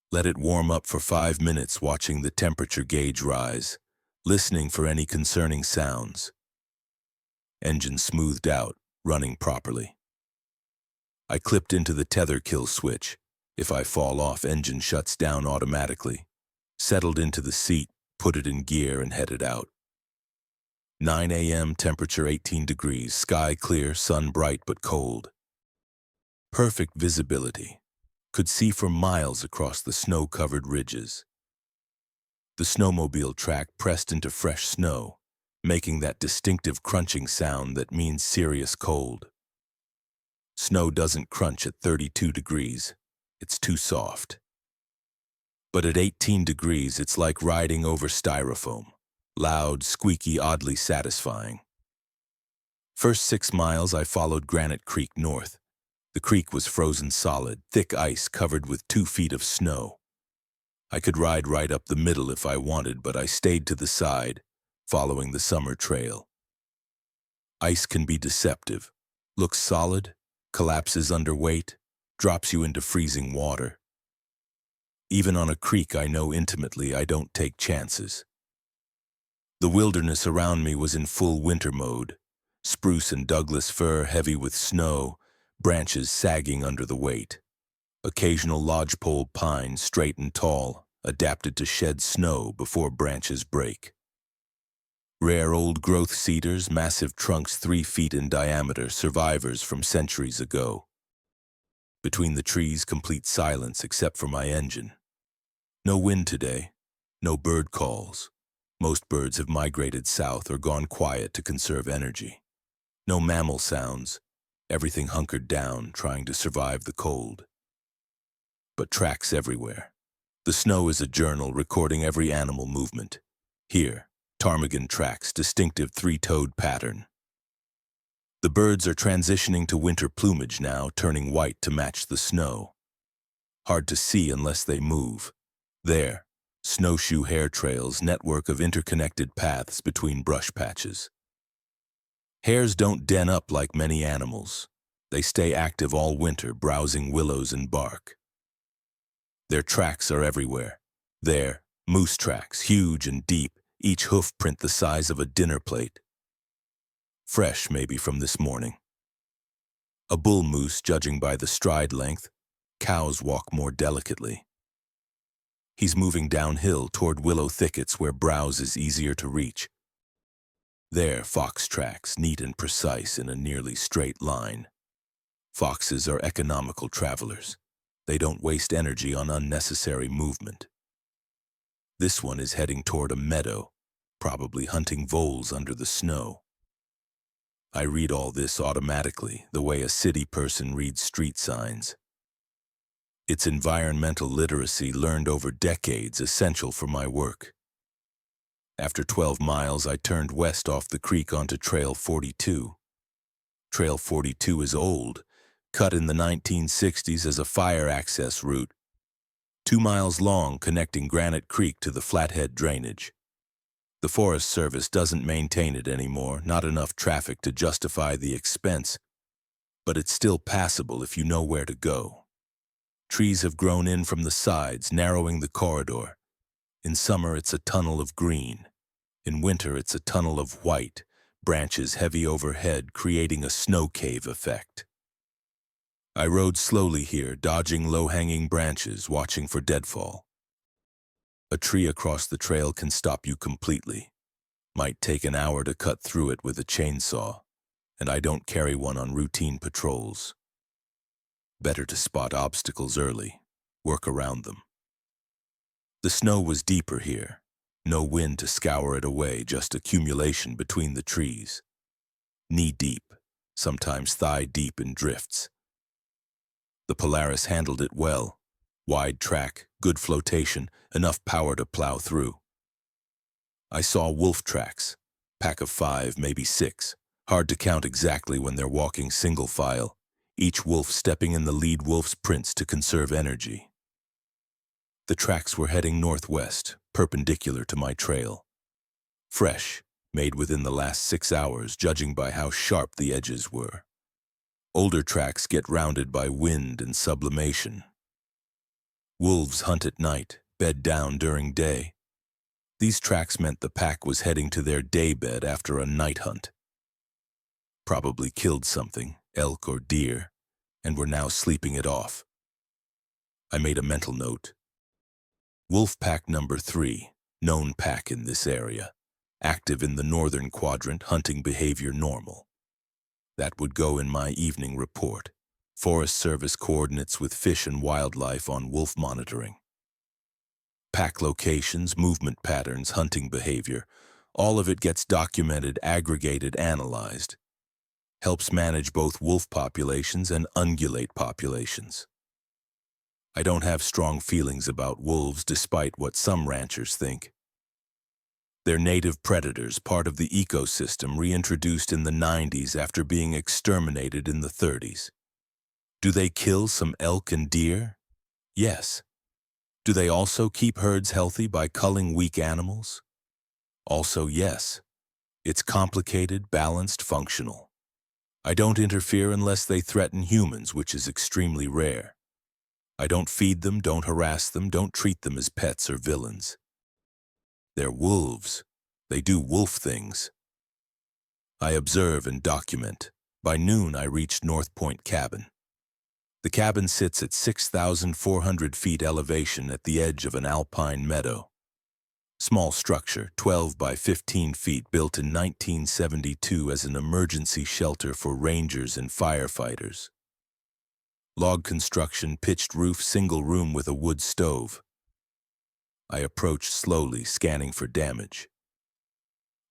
Let it warm up for 5 minutes, watching the temperature gauge rise, listening for any concerning sounds. Engine smoothed out, running properly. I clipped into the tether kill switch. If I fall off, engine shuts down automatically. Settled into the seat, put it in gear, and headed out. 9 a.m., temperature 18 degrees, sky clear, sun bright but cold. Perfect visibility. Could see for miles across the snow-covered ridges. The snowmobile track pressed into fresh snow, making that distinctive crunching sound that means serious cold. Snow doesn't crunch at 32 degrees. It's too soft. But at 18 degrees, it's like riding over styrofoam. Loud, squeaky, oddly satisfying. First 6 miles, I followed Granite Creek north. The creek was frozen solid, thick ice covered with 2 feet of snow. I could ride right up the middle if I wanted, but I stayed to the side, following the summer trail. Ice can be deceptive. Looks solid, collapses under weight, drops you into freezing water. Even on a creek I know intimately, I don't take chances. The wilderness around me was in full winter mode. Spruce and Douglas fir heavy with snow, branches sagging under the weight. Occasional lodgepole pine, straight and tall, adapted to shed snow before branches break. Rare old-growth cedars, massive trunks 3 feet in diameter, survivors from centuries ago. Between the trees, complete silence except for my engine. No wind today, no bird calls. Most birds have migrated south or gone quiet to conserve energy. No mammal sounds, everything hunkered down, trying to survive the cold. But tracks everywhere. The snow is a journal recording every animal movement. Here, ptarmigan tracks, distinctive 3-toed pattern. The birds are transitioning to winter plumage now, turning white to match the snow. Hard to see unless they move. There, snowshoe hair trails, network of interconnected paths between brush patches. Hares don't den up like many animals. They stay active all winter, browsing willows and bark. Their tracks are everywhere. There, moose tracks, huge and deep, each hoof print the size of a dinner plate. Fresh, maybe, from this morning. A bull moose, judging by the stride length. Cows walk more delicately. He's moving downhill toward willow thickets where browse is easier to reach. There, fox tracks, neat and precise in a nearly straight line. Foxes are economical travelers. They don't waste energy on unnecessary movement. This one is heading toward a meadow, probably hunting voles under the snow. I read all this automatically, the way a city person reads street signs. It's environmental literacy learned over decades, essential for my work. After 12 miles, I turned west off the creek onto Trail 42. Trail 42 is old, cut in the 1960s as a fire access route. 2 miles long, connecting Granite Creek to the Flathead drainage. The Forest Service doesn't maintain it anymore, not enough traffic to justify the expense, but it's still passable if you know where to go. Trees have grown in from the sides, narrowing the corridor. In summer, it's a tunnel of green. In winter, it's a tunnel of white, branches heavy overhead, creating a snow cave effect. I rode slowly here, dodging low-hanging branches, watching for deadfall. A tree across the trail can stop you completely. Might take an hour to cut through it with a chainsaw, and I don't carry one on routine patrols. Better to spot obstacles early, work around them. The snow was deeper here. No wind to scour it away, just accumulation between the trees. Knee-deep, sometimes thigh-deep in drifts. The Polaris handled it well. Wide track, good flotation, enough power to plow through. I saw wolf tracks, pack of 5, maybe 6. Hard to count exactly when they're walking single file, each wolf stepping in the lead wolf's prints to conserve energy. The tracks were heading northwest, perpendicular to my trail. Fresh, made within the last 6 hours, judging by how sharp the edges were. Older tracks get rounded by wind and sublimation. Wolves hunt at night, bed down during day. These tracks meant the pack was heading to their daybed after a night hunt. Probably killed something, elk or deer, and were now sleeping it off. I made a mental note. Wolf pack number 3, known pack in this area, active in the northern quadrant, hunting behavior normal. That would go in my evening report. Forest Service coordinates with Fish and Wildlife on wolf monitoring. Pack locations, movement patterns, hunting behavior, all of it gets documented, aggregated, analyzed. Helps manage both wolf populations and ungulate populations. I don't have strong feelings about wolves despite what some ranchers think. They're native predators, part of the ecosystem, reintroduced in the 90s after being exterminated in the 30s. Do they kill some elk and deer? Yes. Do they also keep herds healthy by culling weak animals? Also yes. It's complicated, balanced, functional. I don't interfere unless they threaten humans, which is extremely rare. I don't feed them, don't harass them, don't treat them as pets or villains. They're wolves. They do wolf things. I observe and document. By noon, I reached North Point Cabin. The cabin sits at 6,400 feet elevation at the edge of an alpine meadow. Small structure, 12 by 15 feet, built in 1972 as an emergency shelter for rangers and firefighters. Log construction, pitched roof, single room with a wood stove. I approached slowly, scanning for damage.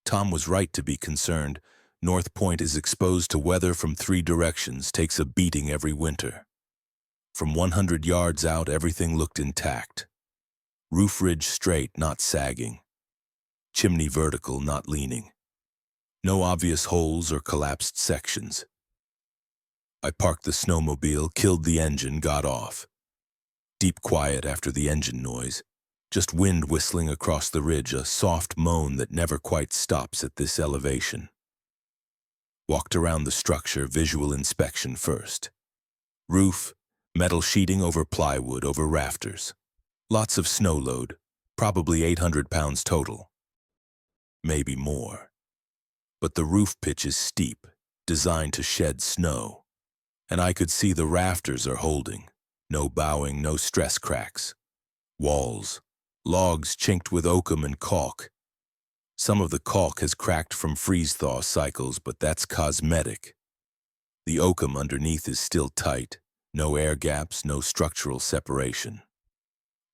Tom was right to be concerned. North Point is exposed to weather from 3 directions, takes a beating every winter. From 100 yards out, everything looked intact. Roof ridge straight, not sagging. Chimney vertical, not leaning. No obvious holes or collapsed sections. I parked the snowmobile, killed the engine, got off. Deep quiet after the engine noise. Just wind whistling across the ridge, a soft moan that never quite stops at this elevation. Walked around the structure, visual inspection first. Roof, metal sheeting over plywood over rafters. Lots of snow load, probably 800 pounds total. maybe more. But the roof pitch is steep, designed to shed snow, and I could see the rafters are holding. No bowing, no stress cracks. Walls, logs chinked with oakum and caulk. Some of the caulk has cracked from freeze-thaw cycles, but that's cosmetic. The oakum underneath is still tight, no air gaps, no structural separation.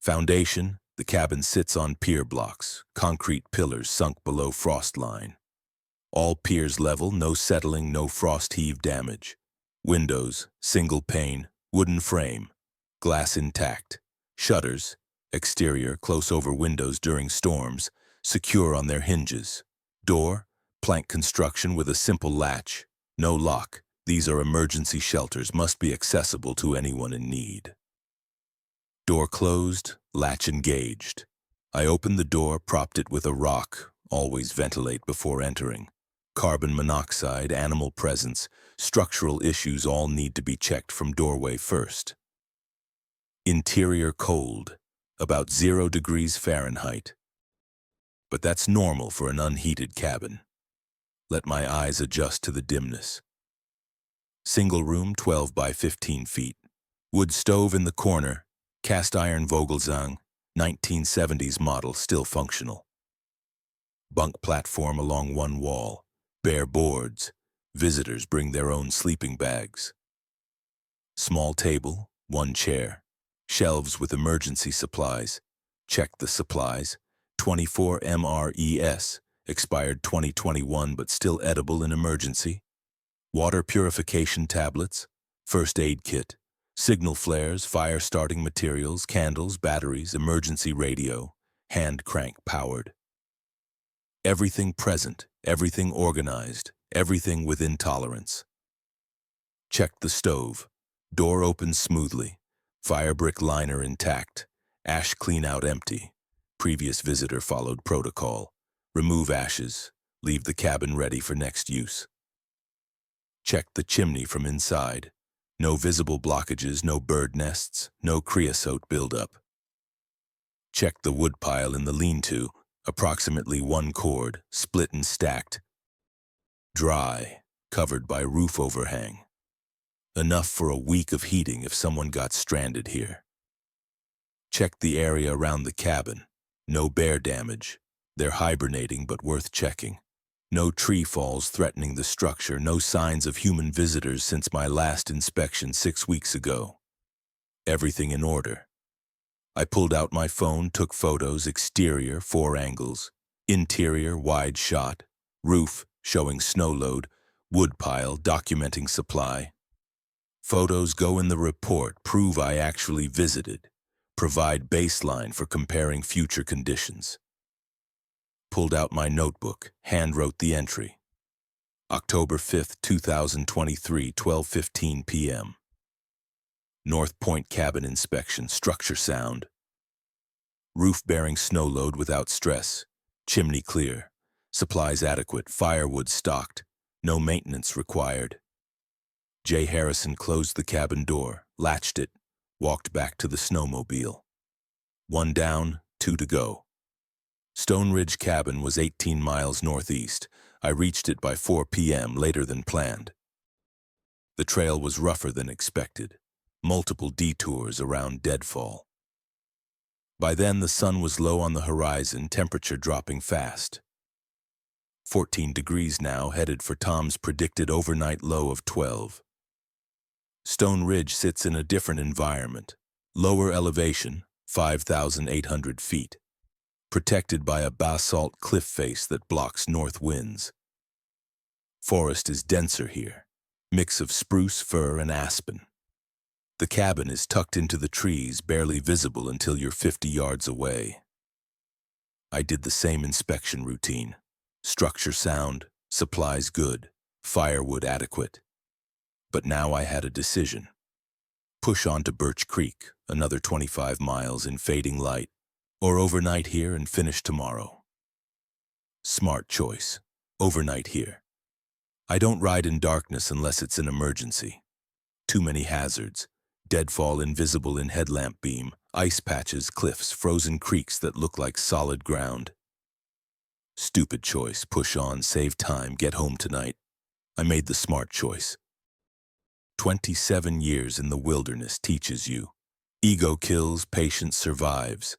Foundation, the cabin sits on pier blocks, concrete pillars sunk below frost line. All piers level, no settling, no frost heave damage. Windows, single pane, wooden frame, glass intact. Shutters, exterior, close over windows during storms, secure on their hinges. Door, plank construction with a simple latch, no lock. These are emergency shelters, must be accessible to anyone in need. Door closed, latch engaged. I opened the door, propped it with a rock, always ventilate before entering. Carbon monoxide, animal presence, structural issues all need to be checked from doorway first. Interior cold, about 0 degrees Fahrenheit. But that's normal for an unheated cabin. Let my eyes adjust to the dimness. Single room, 12 by 15 feet. Wood stove in the corner, cast iron Vogelsang, 1970s model, still functional. Bunk platform along one wall, bare boards. Visitors bring their own sleeping bags. Small table, one chair. Shelves with emergency supplies. Check the supplies. 24 MRES, expired 2021 but still edible in emergency. Water purification tablets, first aid kit, signal flares, fire starting materials, candles, batteries, emergency radio, hand crank powered. Everything present, everything organized, everything within tolerance. Checked the stove. Door opens smoothly. Fire brick liner intact. Ash clean out empty. Previous visitor followed protocol. Remove ashes. Leave the cabin ready for next use. Checked the chimney from inside. No visible blockages, no bird nests, no creosote buildup. Checked the wood pile in the lean-to, approximately 1 cord, split and stacked. Dry, covered by roof overhang. Enough for a week of heating if someone got stranded here. Checked the area around the cabin. No bear damage. They're hibernating but worth checking. No tree falls threatening the structure, no signs of human visitors since my last inspection 6 weeks ago. Everything in order. I pulled out my phone, took photos, exterior, 4 angles, interior, wide shot, roof, showing snow load, wood pile, documenting supply. Photos go in the report, prove I actually visited, provide baseline for comparing future conditions. Pulled out my notebook, hand-wrote the entry. October 5th, 2023, 12:15 p.m. North Point cabin inspection, structure sound. Roof bearing snow load without stress. Chimney clear. Supplies adequate, firewood stocked. No maintenance required. Jay Harrison closed the cabin door, latched it, walked back to the snowmobile. 1 down, 2 to go. Stone Ridge cabin was 18 miles northeast. I reached it by 4 p.m., later than planned. The trail was rougher than expected. Multiple detours around deadfall. By then, the sun was low on the horizon, temperature dropping fast. 14 degrees now, headed for Tom's predicted overnight low of 12. Stone Ridge sits in a different environment. Lower elevation, 5,800 feet. Protected by a basalt cliff face that blocks north winds. Forest is denser here, mix of spruce, fir, and aspen. The cabin is tucked into the trees, barely visible until you're 50 yards away. I did the same inspection routine. Structure sound, supplies good, firewood adequate. But now I had a decision. Push on to Birch Creek, another 25 miles in fading light, or overnight here and finish tomorrow. Smart choice. Overnight here. I don't ride in darkness unless it's an emergency. Too many hazards. Deadfall invisible in headlamp beam, ice patches, cliffs, frozen creeks that look like solid ground. Stupid choice. Push on, save time, get home tonight. I made the smart choice. 27 years in the wilderness teaches you. Ego kills, patience survives.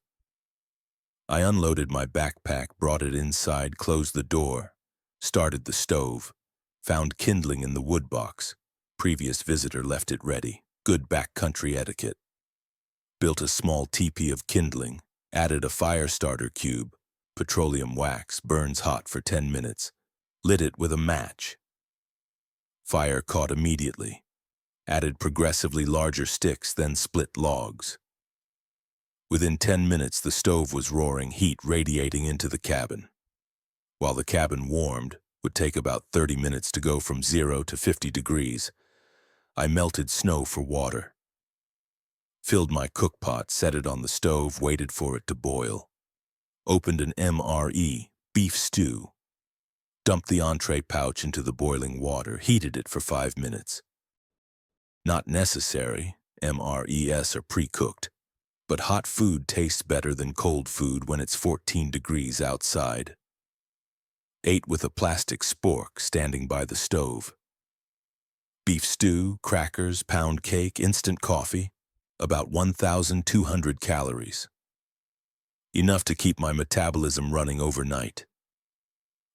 I unloaded my backpack, brought it inside, closed the door, started the stove, found kindling in the wood box. Previous visitor left it ready. Good backcountry etiquette. Built a small teepee of kindling, added a fire starter cube, petroleum wax, burns hot for 10 minutes, lit it with a match. Fire caught immediately. Added progressively larger sticks, then split logs. Within 10 minutes, the stove was roaring, heat radiating into the cabin. While the cabin warmed, would take about 30 minutes to go from 0 to 50 degrees. I melted snow for water. Filled my cookpot, set it on the stove, waited for it to boil. Opened an MRE, beef stew. Dumped the entree pouch into the boiling water, heated it for 5 minutes. Not necessary, MREs are pre-cooked, but hot food tastes better than cold food when it's 14 degrees outside. Ate with a plastic spork standing by the stove. Beef stew, crackers, pound cake, instant coffee, about 1,200 calories. Enough to keep my metabolism running overnight.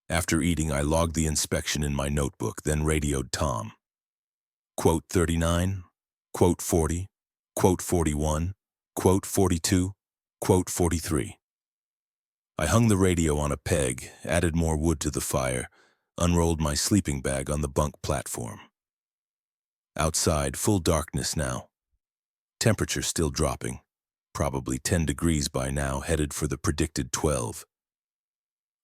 After eating, I logged the inspection in my notebook, then radioed Tom. Quote 39, quote 40, quote 41, quote 42, quote 43. I hung the radio on a peg, added more wood to the fire, unrolled my sleeping bag on the bunk platform. Outside, full darkness now. Temperature still dropping, probably 10 degrees by now, headed for the predicted 12.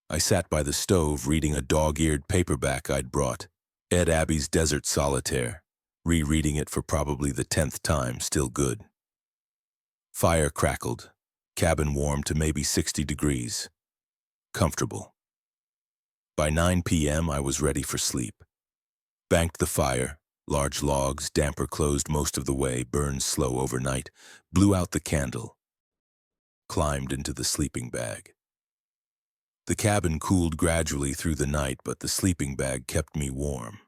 I sat by the stove reading a dog-eared paperback I'd brought, Ed Abbey's Desert Solitaire, rereading it for probably the 10th time, still good. Fire crackled, cabin warmed to maybe 60 degrees. Comfortable. By 9 p.m. I was ready for sleep. Banked the fire, large logs, damper closed most of the way, burned slow overnight, blew out the candle. Climbed into the sleeping bag. The cabin cooled gradually through the night, but the sleeping bag kept me warm.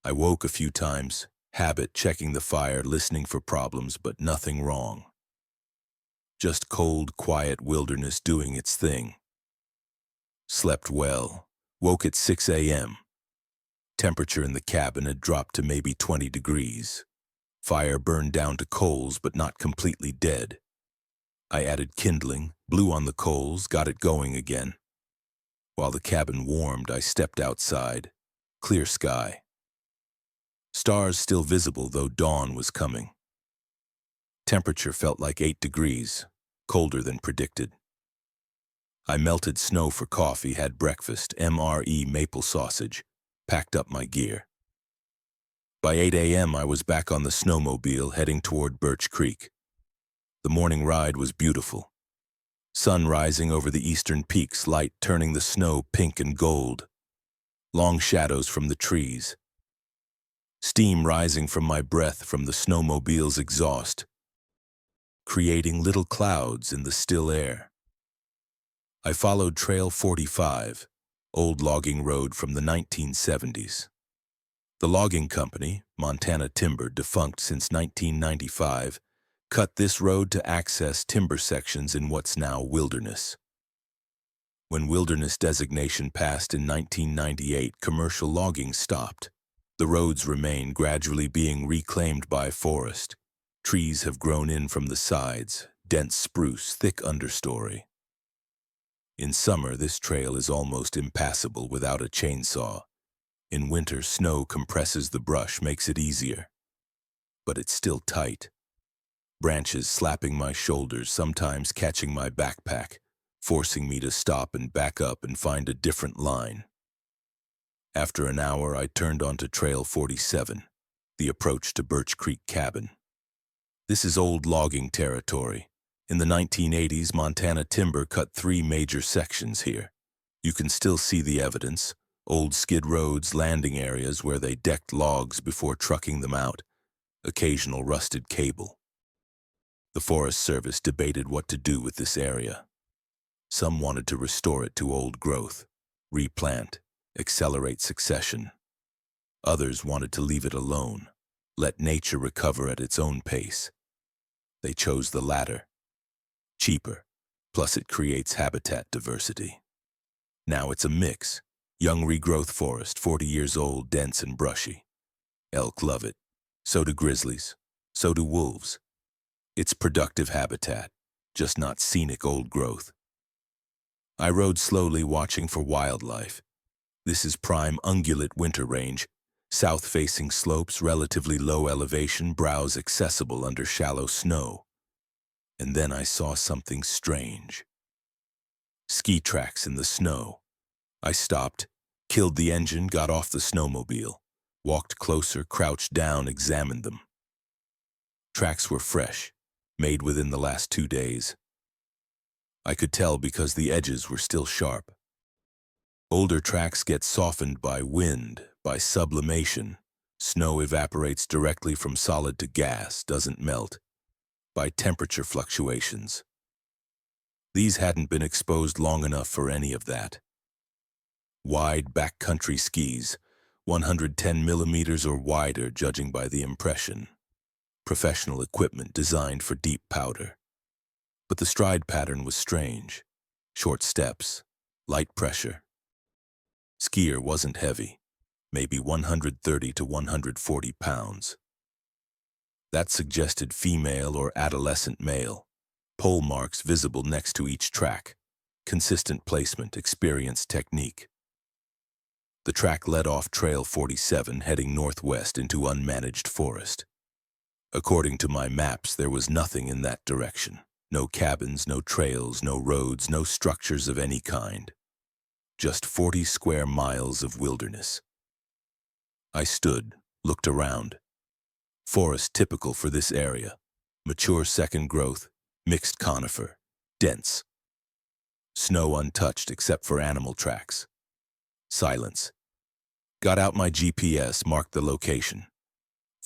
I woke a few times, habit, checking the fire, listening for problems, but nothing wrong. Just cold, quiet wilderness doing its thing. Slept well, woke at 6 a.m. Temperature in the cabin had dropped to maybe 20 degrees. Fire burned down to coals, but not completely dead. I added kindling, blew on the coals, got it going again. While the cabin warmed, I stepped outside. Clear sky. Stars still visible, though dawn was coming. Temperature felt like 8 degrees, colder than predicted. I melted snow for coffee, had breakfast, MRE maple sausage, packed up my gear. By 8 a.m. I was back on the snowmobile heading toward Birch Creek. The morning ride was beautiful. Sun rising over the eastern peaks, light turning the snow pink and gold. Long shadows from the trees. Steam rising from my breath from the snowmobile's exhaust, creating little clouds in the still air. I followed Trail 45, old logging road from the 1970s. The logging company, Montana Timber, defunct since 1995, cut this road to access timber sections in what's now wilderness. When wilderness designation passed in 1998, commercial logging stopped. The roads remain, gradually being reclaimed by forest. Trees have grown in from the sides, dense spruce, thick understory. In summer, this trail is almost impassable without a chainsaw. In winter, snow compresses the brush, makes it easier. But it's still tight. Branches slapping my shoulders, sometimes catching my backpack, forcing me to stop and back up and find a different line. After an hour, I turned onto Trail 47, the approach to Birch Creek Cabin. This is old logging territory. In the 1980s, Montana Timber cut 3 major sections here. You can still see the evidence, old skid roads, landing areas where they decked logs before trucking them out, occasional rusted cable. The Forest Service debated what to do with this area. Some wanted to restore it to old growth, replant, accelerate succession. Others wanted to leave it alone, let nature recover at its own pace. They chose the latter. Cheaper, plus it creates habitat diversity. Now it's a mix. Young regrowth forest, 40 years old, dense and brushy. Elk love it. So do grizzlies. So do wolves. It's productive habitat, just not scenic old growth. I rode slowly, watching for wildlife. This is prime ungulate winter range. South-facing slopes, relatively low elevation, browse accessible under shallow snow. And then I saw something strange. Ski tracks in the snow. I stopped, killed the engine, got off the snowmobile, walked closer, crouched down, examined them. Tracks were fresh, made within the last 2 days. I could tell because the edges were still sharp. Older tracks get softened by wind, by sublimation. Snow evaporates directly from solid to gas, doesn't melt. By temperature fluctuations. These hadn't been exposed long enough for any of that. Wide backcountry skis, 110 millimeters or wider judging by the impression. Professional equipment designed for deep powder. But the stride pattern was strange. Short steps, light pressure. Skier wasn't heavy, maybe 130 to 140 pounds. That suggested female or adolescent male. Pole marks visible next to each track. Consistent placement, experienced technique. The track led off Trail 47, heading northwest into unmanaged forest. According to my maps, there was nothing in that direction. No cabins, no trails, no roads, no structures of any kind. Just 40 square miles of wilderness. I stood, looked around. Forest typical for this area. Mature second growth, mixed conifer, dense. Snow untouched except for animal tracks. Silence. Got out my GPS, marked the location.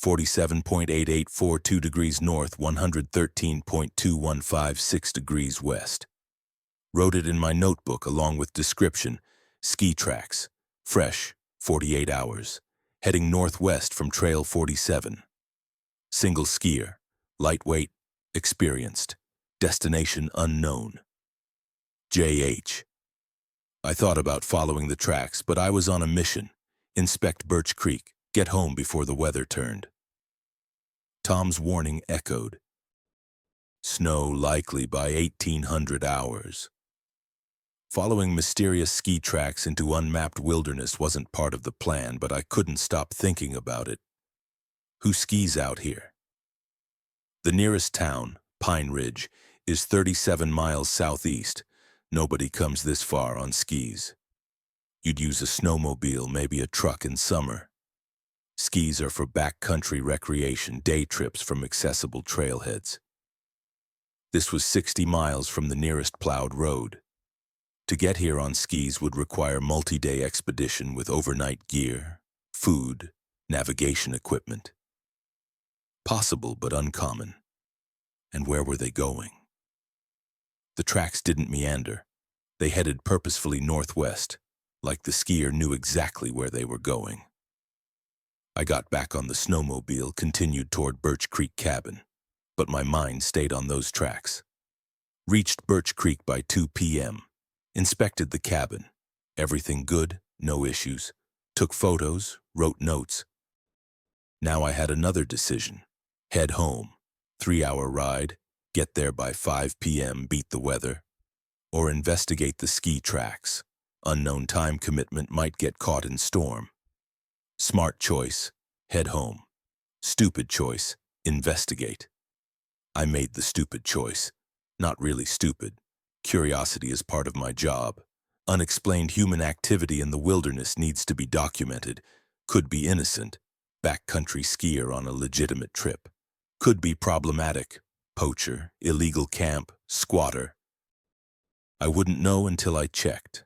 47.8842 degrees north, 113.2156 degrees west. Wrote it in my notebook along with description. Ski tracks, fresh, 48 hours. Heading northwest from Trail 47. Single skier, lightweight, experienced. Destination unknown. JH. I thought about following the tracks, but I was on a mission. Inspect Birch Creek, get home before the weather turned. Tom's warning echoed. Snow likely by 1800 hours. Following mysterious ski tracks into unmapped wilderness wasn't part of the plan, but I couldn't stop thinking about it. Who skis out here? The nearest town, Pine Ridge, is 37 miles southeast. Nobody comes this far on skis. You'd use a snowmobile, maybe a truck in summer. Skis are for backcountry recreation, day trips from accessible trailheads. This was 60 miles from the nearest plowed road. To get here on skis would require multi-day expedition with overnight gear, food, navigation equipment. Possible but uncommon. And where were they going? The tracks didn't meander. They headed purposefully northwest, like the skier knew exactly where they were going. I got back on the snowmobile, continued toward Birch Creek Cabin, but my mind stayed on those tracks. Reached Birch Creek by 2 p.m., inspected the cabin. Everything good, no issues. Took photos, wrote notes. Now I had another decision. Head home, 3-hour ride, get there by 5 p.m., beat the weather, or investigate the ski tracks. Unknown time commitment, might get caught in storm. Smart choice, head home. Stupid choice, investigate. I made the stupid choice. Not really stupid. Curiosity is part of my job. Unexplained human activity in the wilderness needs to be documented. Could be innocent. Backcountry skier on a legitimate trip. Could be problematic. Poacher, illegal camp, squatter. I wouldn't know until I checked.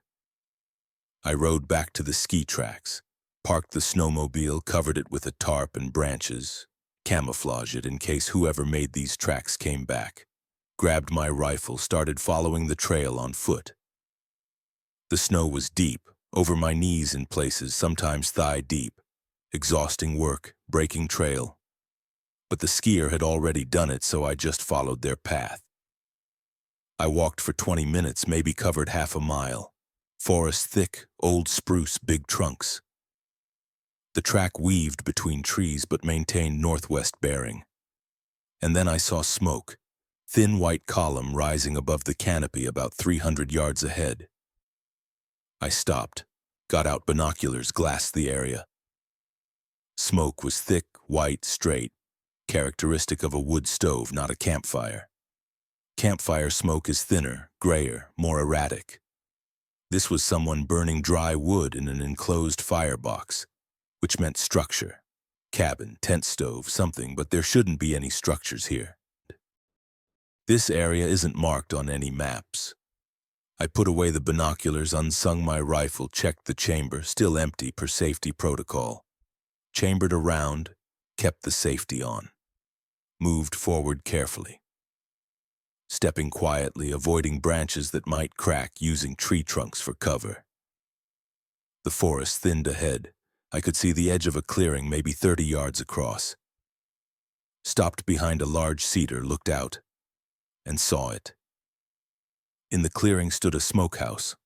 I rode back to the ski tracks, parked the snowmobile, covered it with a tarp and branches, camouflaged it in case whoever made these tracks came back. grabbed my rifle, started following the trail on foot. The snow was deep, over my knees in places, sometimes thigh deep. Exhausting work, breaking trail. But the skier had already done it, so I just followed their path. I walked for 20 minutes, maybe covered half a mile. Forest thick, old spruce, big trunks. The track weaved between trees but maintained northwest bearing. And then I saw smoke, thin white column rising above the canopy about 300 yards ahead. I stopped, got out binoculars, glassed the area. Smoke was thick, white, straight, characteristic of a wood stove, not a campfire. Campfire smoke is thinner, grayer, more erratic. This was someone burning dry wood in an enclosed firebox, which meant structure. Cabin, tent stove, something, but there shouldn't be any structures here. This area isn't marked on any maps. I put away the binoculars, unsung my rifle, checked the chamber, still empty per safety protocol. Chambered around, kept the safety on. Moved forward carefully. Stepping quietly, avoiding branches that might crack, using tree trunks for cover. The forest thinned ahead. I could see the edge of a clearing, maybe 30 yards across. Stopped behind a large cedar, looked out, and saw it. In the clearing stood a smokehouse,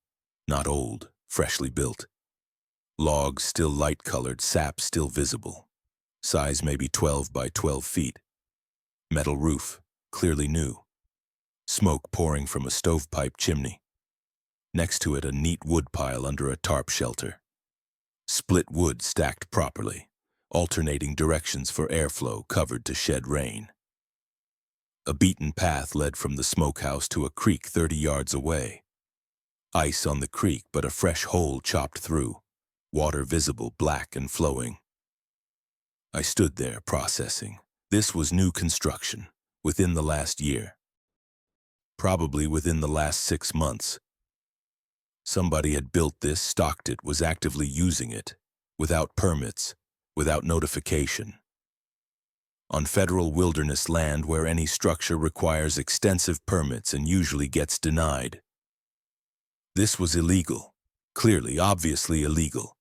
not old, freshly built. Logs still light-colored, sap still visible. Size maybe 12 by 12 feet. Metal roof, clearly new. Smoke pouring from a stovepipe chimney. Next to it, a neat wood pile under a tarp shelter. Split wood stacked properly, alternating directions for airflow, covered to shed rain. A beaten path led from the smokehouse to a creek 30 yards away. Ice on the creek, but a fresh hole chopped through. Water visible, black and flowing. I stood there, processing. This was new construction, within the last year. Probably within the last 6 months. Somebody had built this, stocked it, was actively using it, without permits, without notification. On federal wilderness land where any structure requires extensive permits and usually gets denied. This was illegal, clearly, obviously illegal.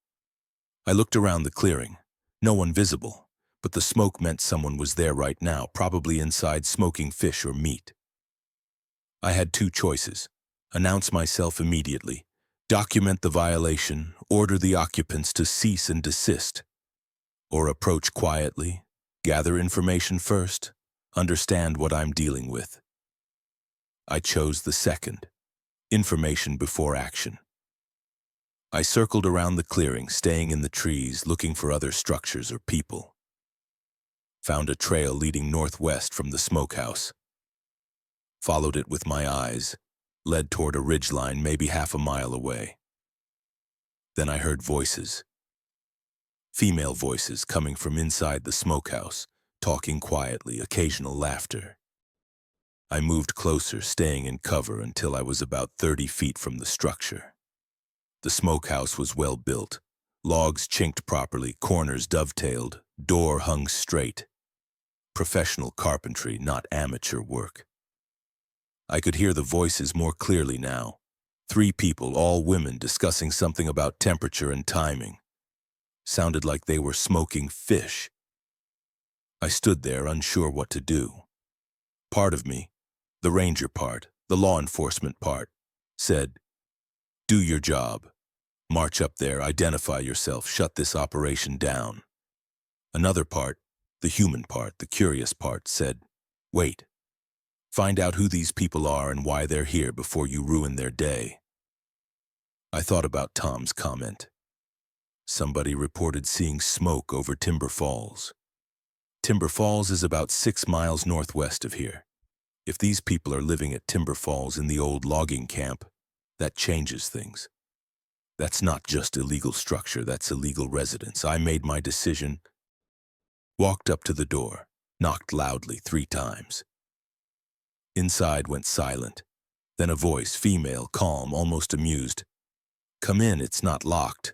I looked around the clearing, no one visible, but the smoke meant someone was there right now, probably inside smoking fish or meat. I had 2 choices: announce myself immediately, document the violation, order the occupants to cease and desist, or approach quietly, gather information first, understand what I'm dealing with. I chose the second, information before action. I circled around the clearing, staying in the trees, looking for other structures or people. Found a trail leading northwest from the smokehouse. Followed it with my eyes, led toward a ridgeline maybe half a mile away. Then I heard voices. Female voices coming from inside the smokehouse, talking quietly, occasional laughter. I moved closer, staying in cover until I was about 30 feet from the structure. The smokehouse was well built, logs chinked properly, corners dovetailed, door hung straight. Professional carpentry, not amateur work. I could hear the voices more clearly now. 3 people, all women, discussing something about temperature and timing. Sounded like they were smoking fish. I stood there, unsure what to do. Part of me, the ranger part, the law enforcement part, said, "Do your job. March up there, identify yourself, shut this operation down." Another part, the human part, the curious part, said, "Wait. Find out who these people are and why they're here before you ruin their day." I thought about Tom's comment. Somebody reported seeing smoke over Timber Falls. Timber Falls is about 6 miles northwest of here. If these people are living at Timber Falls in the old logging camp, that changes things. That's not just illegal structure, that's illegal residence. I made my decision, walked up to the door, knocked loudly 3 times. Inside went silent. Then a voice, female, calm, almost amused. "Come in, it's not locked."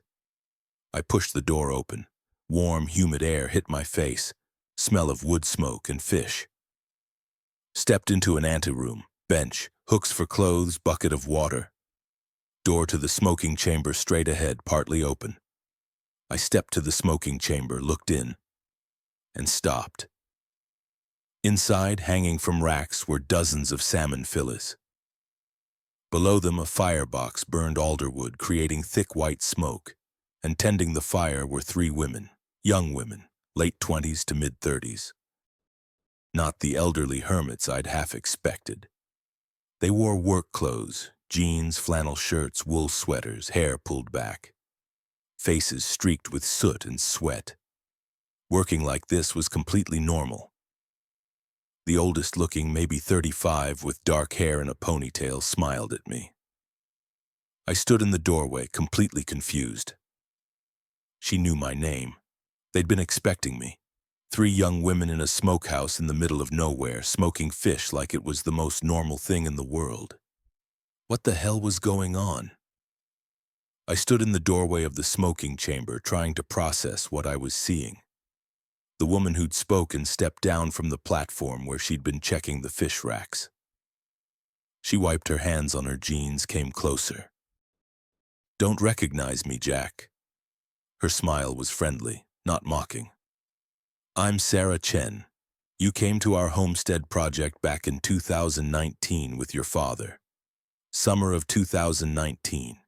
I pushed the door open. Warm, humid air hit my face. Smell of wood smoke and fish. Stepped into an anteroom, Bench, hooks for clothes, bucket of water. Door to the smoking chamber straight ahead, partly open. I stepped to the smoking chamber, looked in, and stopped. Inside, hanging from racks, were dozens of salmon fillets. Below them, a firebox burned alderwood, creating thick white smoke, and tending the fire were 3 women, young women, late 20s to mid-30s. Not the elderly hermits I'd half expected. They wore work clothes, jeans, flannel shirts, wool sweaters, hair pulled back. Faces streaked with soot and sweat. Working like this was completely normal. The oldest looking, maybe 35, with dark hair and a ponytail, smiled at me. I stood in the doorway, completely confused. She knew my name. They'd been expecting me. 3 young women in a smokehouse in the middle of nowhere, smoking fish like it was the most normal thing in the world. What the hell was going on? I stood in the doorway of the smoking chamber, trying to process what I was seeing. The woman who'd spoken stepped down from the platform where she'd been checking the fish racks. She wiped her hands on her jeans, came closer. "Don't recognize me, Jack." Her smile was friendly, not mocking. "I'm Sarah Chen. You came to our homestead project back in 2019 with your father. Summer of 2019.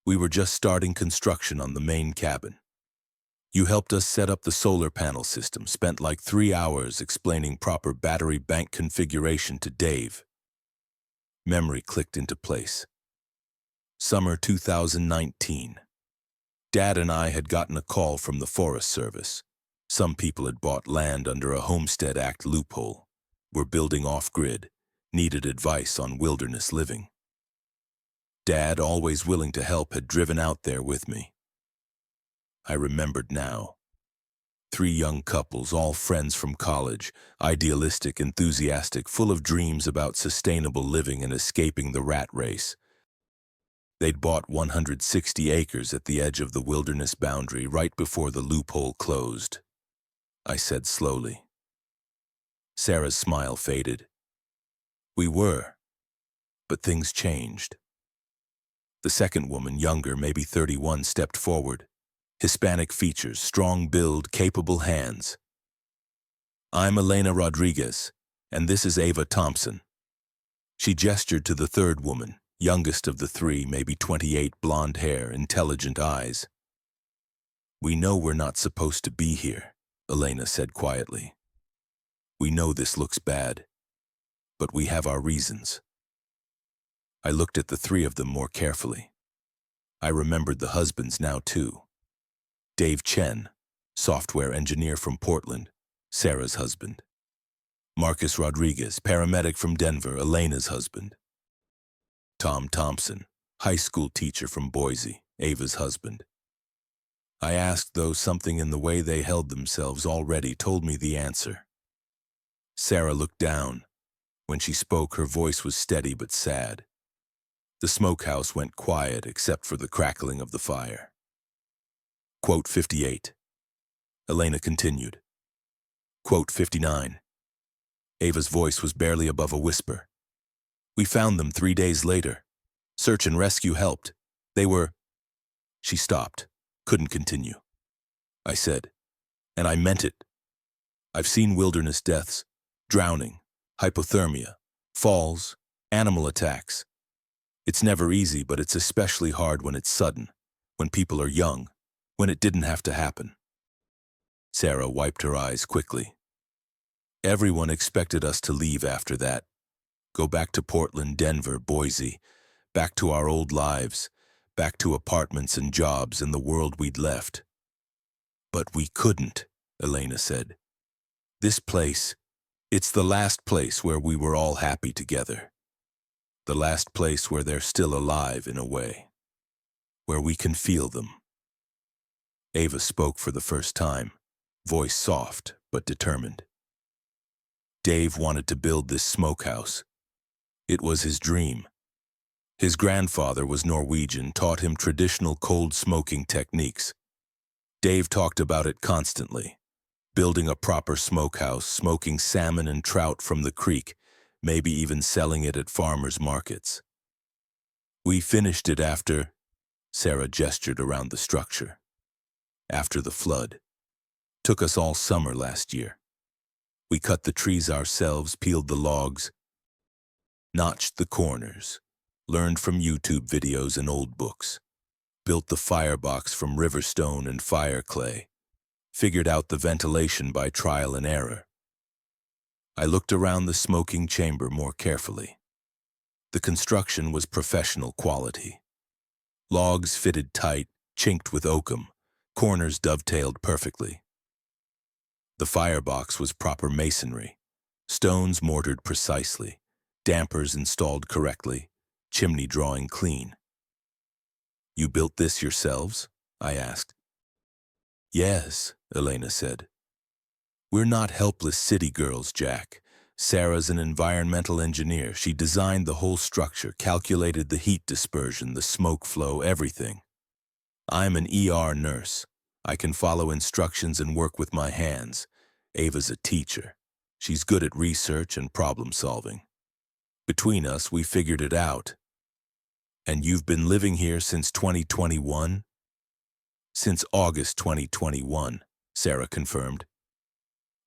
We were just starting construction on the main cabin. You helped us set up the solar panel system, spent like 3 hours explaining proper battery bank configuration to Dave." Memory clicked into place. Summer 2019. Dad and I had gotten a call from the Forest Service. Some people had bought land under a Homestead Act loophole, were building off-grid, needed advice on wilderness living. Dad, always willing to help, had driven out there with me. I remembered now. 3 young couples, all friends from college, idealistic, enthusiastic, full of dreams about sustainable living and escaping the rat race. They'd bought 160 acres at the edge of the wilderness boundary right before the loophole closed. I said slowly. Sarah's smile faded. "We were, but things changed." The second woman, younger, maybe 31, stepped forward. Hispanic features, strong build, capable hands. "I'm Elena Rodriguez, and this is Ava Thompson." She gestured to the third woman, youngest of the 3, maybe 28, blonde hair, intelligent eyes. "We know we're not supposed to be here," Elena said quietly. "We know this looks bad, but we have our reasons." I looked at the 3 of them more carefully. I remembered the husbands now too. Dave Chen, software engineer from Portland, Sarah's husband. Marcus Rodriguez, paramedic from Denver, Elena's husband. Tom Thompson, high school teacher from Boise, Ava's husband. I asked, though something in the way they held themselves already told me the answer. Sarah looked down. When she spoke, her voice was steady but sad. The smokehouse went quiet except for the crackling of the fire. Quote 58. Elena continued. Quote 59. Ava's voice was barely above a whisper. "We found them 3 days later. Search and rescue helped. They were..." She stopped, couldn't continue. I said, "And I meant it. I've seen wilderness deaths, drowning, hypothermia, falls, animal attacks. It's never easy, but it's especially hard when it's sudden, when people are young, when it didn't have to happen." Sarah wiped her eyes quickly. "Everyone expected us to leave after that. Go back to Portland, Denver, Boise, back to our old lives, back to apartments and jobs and the world we'd left. But we couldn't," Elena said. "This place, it's the last place where we were all happy together. The last place where they're still alive in a way, where we can feel them." Ava spoke for the first time, voice soft but determined. "Dave wanted to build this smokehouse. It was his dream. His grandfather was Norwegian, taught him traditional cold smoking techniques. Dave talked about it constantly, building a proper smokehouse, smoking salmon and trout from the creek, maybe even selling it at farmers' markets. We finished it after, Sarah gestured around the structure, after the flood. Took us all summer last year. We cut the trees ourselves, peeled the logs, notched the corners, learned from YouTube videos and old books, built the firebox from river stone and fire clay, figured out the ventilation by trial and error. I looked around the smoking chamber more carefully. The construction was professional quality. Logs fitted tight, chinked with oakum, corners dovetailed perfectly. The firebox was proper masonry, stones mortared precisely, dampers installed correctly, chimney drawing clean. You built this yourselves? I asked. Yes, Elena said. We're not helpless city girls, Jack. Sarah's an environmental engineer. She designed the whole structure, calculated the heat dispersion, the smoke flow, everything. I'm an ER nurse. I can follow instructions and work with my hands. Ava's a teacher. She's good at research and problem solving. Between us, we figured it out. And you've been living here since 2021? Since August 2021, Sarah confirmed.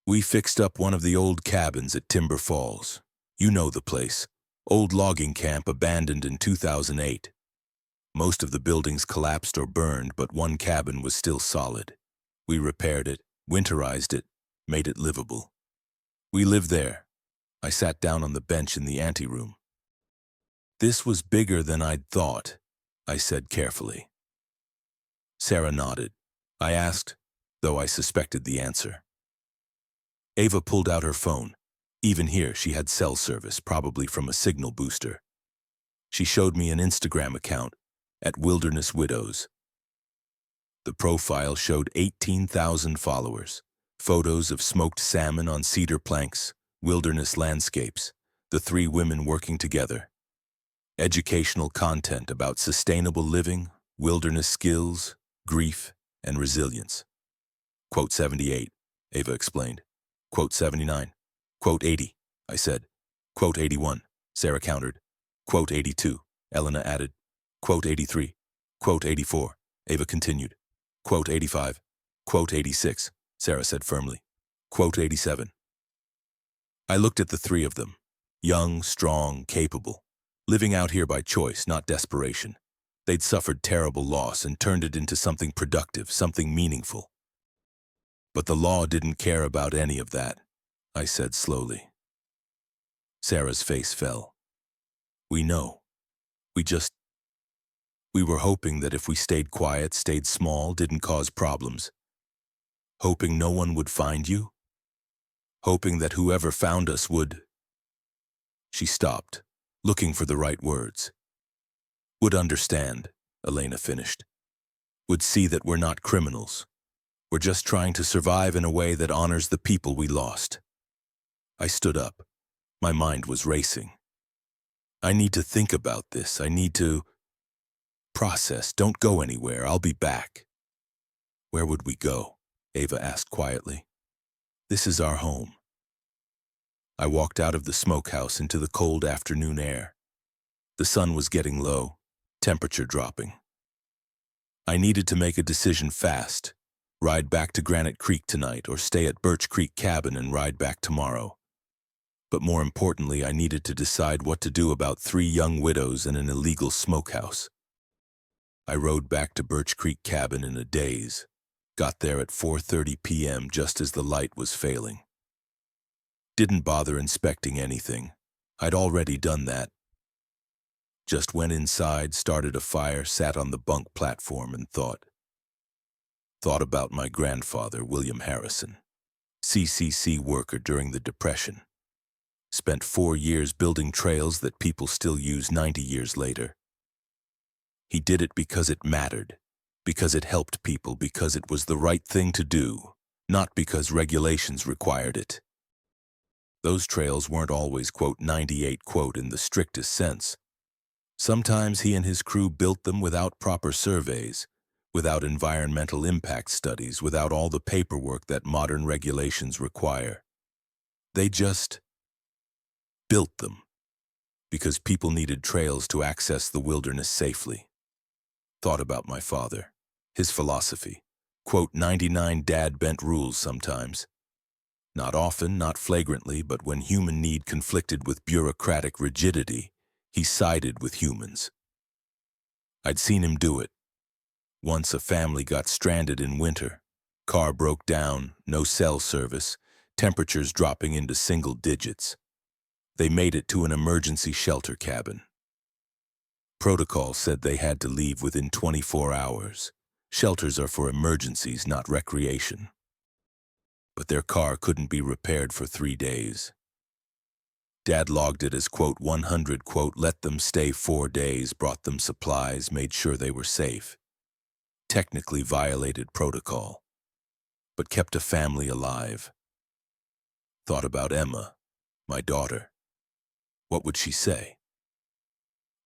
We fixed up one of the old cabins at Timber Falls. You know the place. Old logging camp abandoned in 2008. Most of the buildings collapsed or burned, but one cabin was still solid. We repaired it, winterized it, made it livable. We lived there. I sat down on the bench in the anteroom. This was bigger than I'd thought, I said carefully. Sarah nodded. I asked, though I suspected the answer. Ava pulled out her phone. Even here, she had cell service, probably from a signal booster. She showed me an Instagram account, at Wilderness Widows. The profile showed 18,000 followers, photos of smoked salmon on cedar planks, wilderness landscapes, the three women working together. Educational content about sustainable living, wilderness skills, grief, and resilience. Quote 78, Ava explained. Quote 79. Quote 80, I said. Quote 81, Sarah countered. Quote 82, Elena added. Quote 83. Quote 84, Ava continued. Quote 85. Quote 86, Sarah said firmly. Quote 87. I looked at the three of them. Young, strong, capable. Living out here by choice, not desperation. They'd suffered terrible loss and turned it into something productive, something meaningful. But the law didn't care about any of that, I said slowly. Sarah's face fell. We know. We were hoping that if we stayed quiet, stayed small, didn't cause problems. Hoping no one would find you? Hoping that whoever found us would... She stopped, looking for the right words. Would understand, Elena finished. Would see that we're not criminals. We're just trying to survive in a way that honors the people we lost. I stood up. My mind was racing. I need to think about this. I need to process. Don't go anywhere. I'll be back. Where would we go? Ava asked quietly. This is our home. I walked out of the smokehouse into the cold afternoon air. The sun was getting low, temperature dropping. I needed to make a decision fast. Ride back to Granite Creek tonight or stay at Birch Creek Cabin and ride back tomorrow. But more importantly, I needed to decide what to do about 3 young widows and an illegal smokehouse. I rode back to Birch Creek Cabin in a daze, got there at 4:30 p.m. just as the light was failing. Didn't bother inspecting anything. I'd already done that. Just went inside, started a fire, sat on the bunk platform and thought. Thought about my grandfather, William Harrison, CCC worker during the Depression. Spent 4 years building trails that people still use 90 years later. He did it because it mattered, because it helped people, because it was the right thing to do, not because regulations required it. Those trails weren't always, quote, 98, quote, in the strictest sense. Sometimes he and his crew built them without proper surveys, without environmental impact studies, without all the paperwork that modern regulations require. They just built them because people needed trails to access the wilderness safely. Thought about my father, his philosophy. Quote, 99 dad bent rules sometimes. Not often, not flagrantly, but when human need conflicted with bureaucratic rigidity, he sided with humans. I'd seen him do it. Once a family got stranded in winter. Car broke down, no cell service, temperatures dropping into single digits. They made it to an emergency shelter cabin. Protocol said they had to leave within 24 hours. Shelters are for emergencies, not recreation. But their car couldn't be repaired for 3 days. Dad logged it as, quote, 100, quote, let them stay 4 days, brought them supplies, made sure they were safe. Technically violated protocol, but kept a family alive. Thought about Emma, my daughter. What would she say?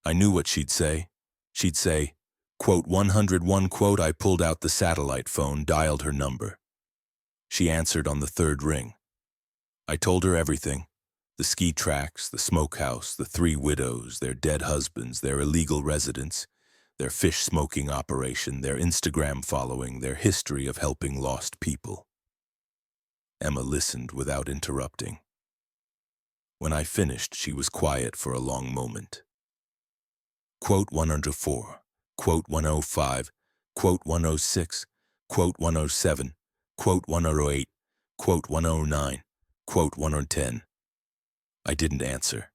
I knew what she'd say. She'd say, quote, 101, quote, I pulled out the satellite phone, dialed her number. She answered on the 3rd ring. I told her everything. The ski tracks, the smokehouse, the 3 widows, their dead husbands, their illegal residents, their fish smoking operation, their Instagram following, their history of helping lost people. Emma listened without interrupting. When I finished, she was quiet for a long moment. Quote 104, quote 105, quote 106, quote 107, quote 108, quote 109, quote 110. I didn't answer.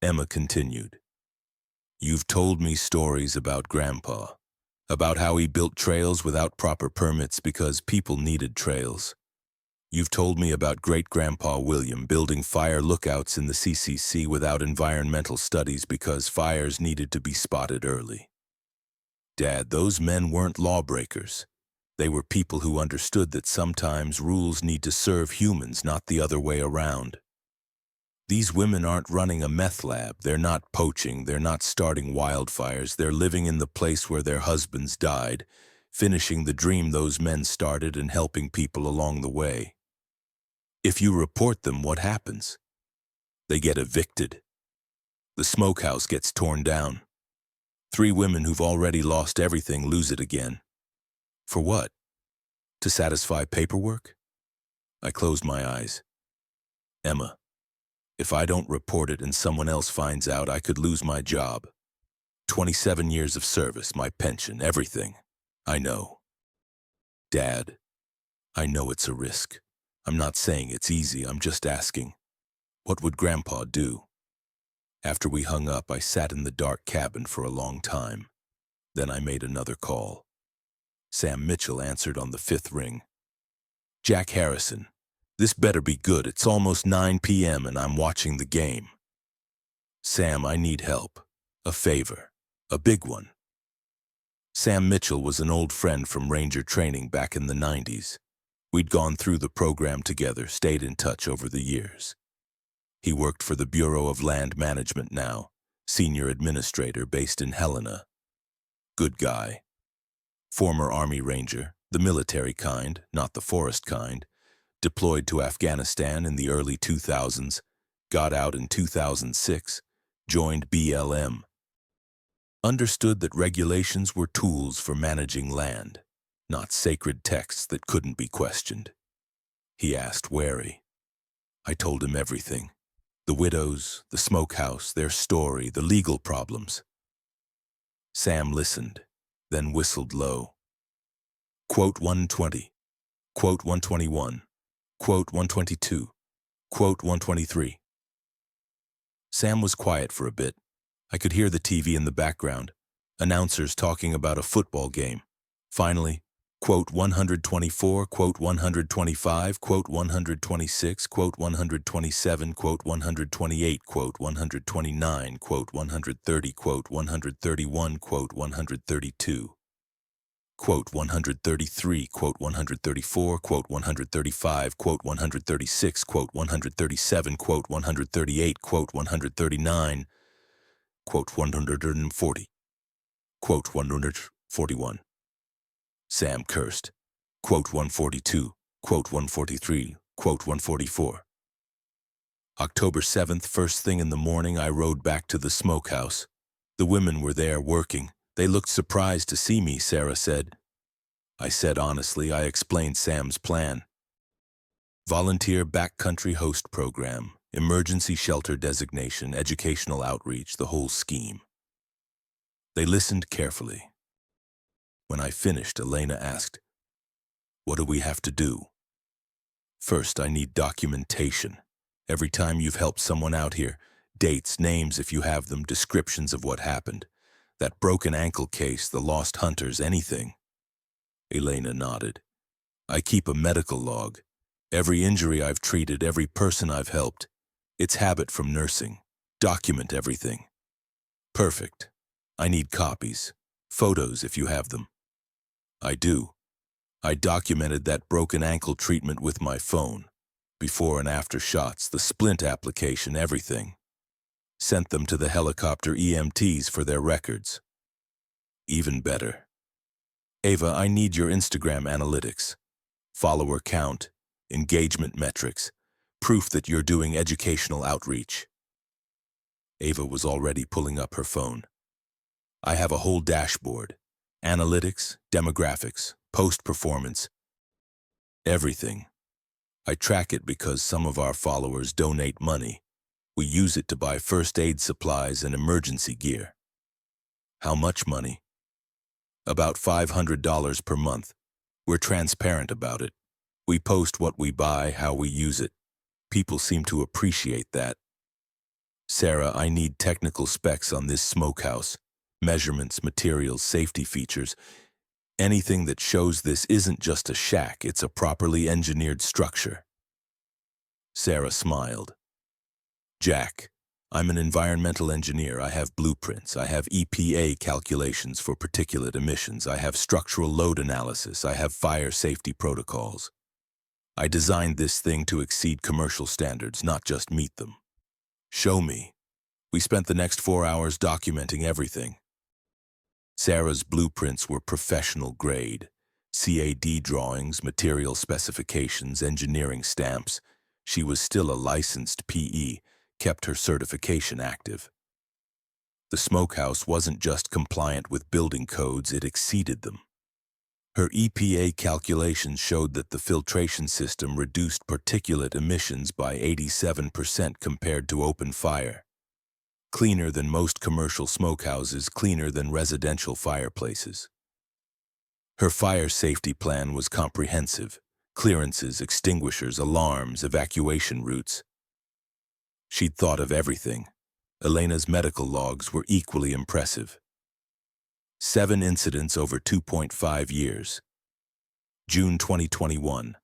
Emma continued. You've told me stories about Grandpa, about how he built trails without proper permits because people needed trails. You've told me about Great-Grandpa William building fire lookouts in the CCC without environmental studies because fires needed to be spotted early. Dad, those men weren't lawbreakers. They were people who understood that sometimes rules need to serve humans, not the other way around. These women aren't running a meth lab, they're not poaching, they're not starting wildfires, they're living in the place where their husbands died, finishing the dream those men started and helping people along the way. If you report them, what happens? They get evicted. The smokehouse gets torn down. 3 women who've already lost everything lose it again. For what? To satisfy paperwork? I closed my eyes. Emma, if I don't report it and someone else finds out, I could lose my job. 27 years of service, my pension, everything. I know. Dad, I know it's a risk. I'm not saying it's easy, I'm just asking. What would Grandpa do? After we hung up, I sat in the dark cabin for a long time. Then I made another call. Sam Mitchell answered on the 5th ring. Jack Harrison. This better be good. It's almost 9 p.m. and I'm watching the game. Sam, I need help. A favor. A big one. Sam Mitchell was an old friend from Ranger training back in the 90s. We'd gone through the program together, stayed in touch over the years. He worked for the Bureau of Land Management now, senior administrator based in Helena. Good guy. Former Army Ranger, the military kind, not the forest kind. Deployed to Afghanistan in the early 2000s, got out in 2006, joined BLM. Understood that regulations were tools for managing land, not sacred texts that couldn't be questioned. He asked wary. I told him everything. The widows, the smokehouse, their story, the legal problems. Sam listened, then whistled low. Quote 120, quote 121. Quote 122, quote 123. Sam was quiet for a bit. I could hear the TV in the background, announcers talking about a football game. Finally, quote 124, quote 125, quote 126, quote 127, quote 128, quote 129, quote 130, quote 131, quote 132. Quote 133, quote 134, quote 135, quote 136, quote 137, quote 138, quote 139, quote 140, quote 141. Sam cursed. Quote 142, quote 143, quote 144. October 7th, first thing in the morning, I rode back to the smokehouse. The women were there working. They looked surprised to see me, Sarah said. I said honestly. I explained Sam's plan. Volunteer backcountry host program, emergency shelter designation, educational outreach, the whole scheme. They listened carefully. When I finished, Elena asked, "What do we have to do?" "First, I need documentation. Every time you've helped someone out here, dates, names if you have them, descriptions of what happened. That broken ankle case, the lost hunters, anything." Elena nodded. "I keep a medical log. Every injury I've treated, every person I've helped. It's habit from nursing. Document everything." "Perfect. I need copies. Photos if you have them." "I do. I documented that broken ankle treatment with my phone. Before and after shots, the splint application, everything. Sent them to the helicopter EMTs for their records." "Even better. Ava, I need your Instagram analytics. Follower count, engagement metrics, proof that you're doing educational outreach." Ava was already pulling up her phone. "I have a whole dashboard. Analytics, demographics, post-performance, everything. I track it because some of our followers donate money. We use it to buy first aid supplies and emergency gear." "How much money?" "About $500 per month. We're transparent about it. We post what we buy, how we use it. People seem to appreciate that." "Sarah, I need technical specs on this smokehouse. Measurements, materials, safety features. Anything that shows this isn't just a shack, it's a properly engineered structure." Sarah smiled. "Jack, I'm an environmental engineer. I have blueprints. I have EPA calculations for particulate emissions. I have structural load analysis. I have fire safety protocols. I designed this thing to exceed commercial standards, not just meet them." "Show me." We spent the next 4 hours documenting everything. Sarah's blueprints were professional grade. CAD drawings, material specifications, engineering stamps. She was still a licensed PE, kept her certification active. The smokehouse wasn't just compliant with building codes, it exceeded them. Her EPA calculations showed that the filtration system reduced particulate emissions by 87% compared to open fire. Cleaner than most commercial smokehouses, cleaner than residential fireplaces. Her fire safety plan was comprehensive. Clearances, extinguishers, alarms, evacuation routes. She'd thought of everything. Elena's medical logs were equally impressive. 7 incidents over 2.5 years. June 2021.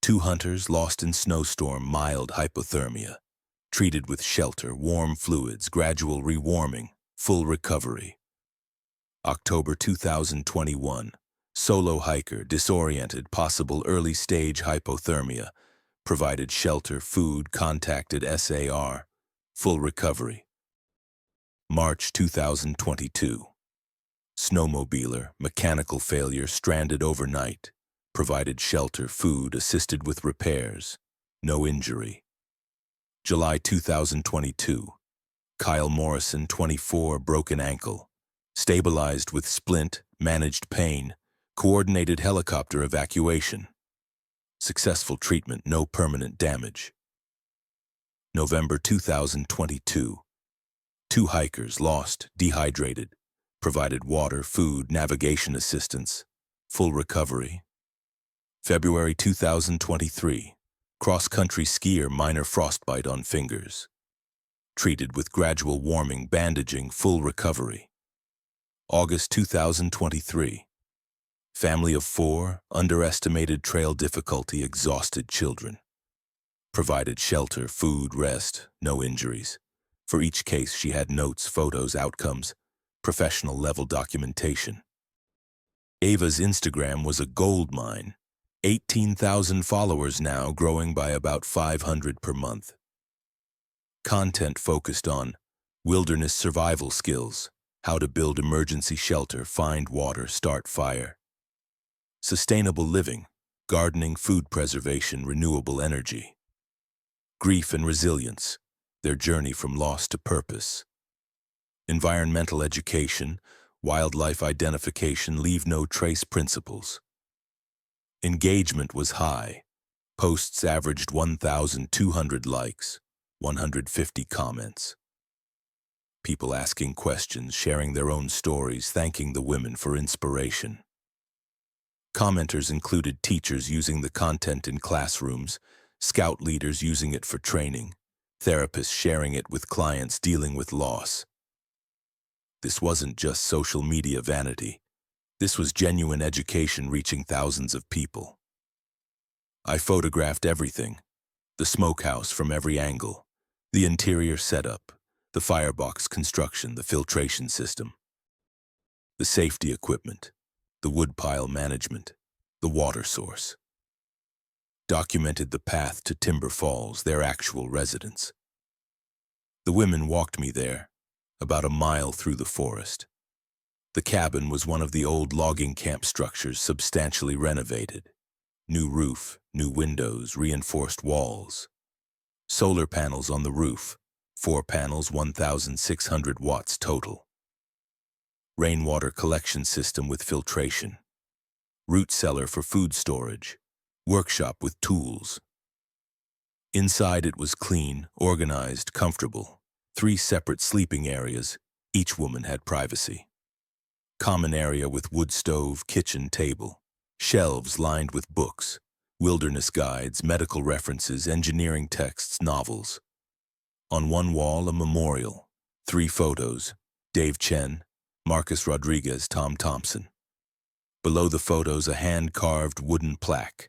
2 hunters lost in snowstorm, mild hypothermia. Treated with shelter, warm fluids, gradual rewarming, full recovery. October 2021. Solo hiker, disoriented, possible early-stage hypothermia. Provided shelter, food, contacted SAR. Full recovery. March 2022. Snowmobiler, mechanical failure, stranded overnight. Provided shelter, food, assisted with repairs. No injury. July 2022. Kyle Morrison, 24, broken ankle. Stabilized with splint, managed pain, coordinated helicopter evacuation. Successful treatment, no permanent damage. November 2022. 2 hikers lost, dehydrated. Provided water, food, navigation assistance. Full recovery. February 2023. Cross-country skier, minor frostbite on fingers. Treated with gradual warming, bandaging, full recovery. August 2023. Family of 4, underestimated trail difficulty, exhausted children. Provided shelter, food, rest, no injuries. For each case, she had notes, photos, outcomes, professional level documentation. Ava's Instagram was a gold mine. 18,000 followers now, growing by about 500 per month. Content focused on wilderness survival skills, how to build emergency shelter, find water, start fire. Sustainable living, gardening, food preservation, renewable energy. Grief and resilience, their journey from loss to purpose. Environmental education, wildlife identification, leave no trace principles. Engagement was high. Posts averaged 1,200 likes, 150 comments. People asking questions, sharing their own stories, thanking the women for inspiration. Commenters included teachers using the content in classrooms, scout leaders using it for training, therapists sharing it with clients dealing with loss. This wasn't just social media vanity. This was genuine education reaching thousands of people. I photographed everything: the smokehouse from every angle, the interior setup, the firebox construction, the filtration system, the safety equipment, the woodpile management, the water source. Documented the path to Timber Falls, their actual residence. The women walked me there, about a mile through the forest. The cabin was one of the old logging camp structures, substantially renovated. New roof, new windows, reinforced walls. Solar panels on the roof, 4 panels, 1,600 watts total. Rainwater collection system with filtration. Root cellar for food storage. Workshop with tools. Inside it was clean, organized, comfortable. 3 separate sleeping areas, each woman had privacy. Common area with wood stove, kitchen table. Shelves lined with books, wilderness guides, medical references, engineering texts, novels. On one wall, a memorial. 3 photos: Dave Chen, Marcus Rodriguez, Tom Thompson. Below the photos, a hand-carved wooden plaque.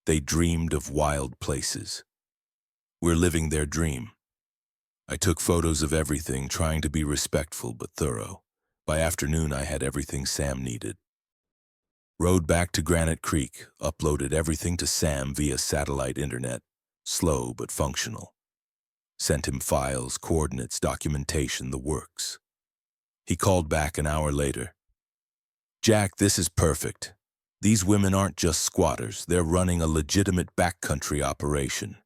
They dreamed of wild places. We're living their dream. I took photos of everything, trying to be respectful but thorough. By afternoon, I had everything Sam needed. Rode back to Granite Creek, uploaded everything to Sam via satellite internet, slow but functional. Sent him files, coordinates, documentation, the works. He called back an hour later. "Jack, this is perfect. These women aren't just squatters, they're running a legitimate backcountry operation.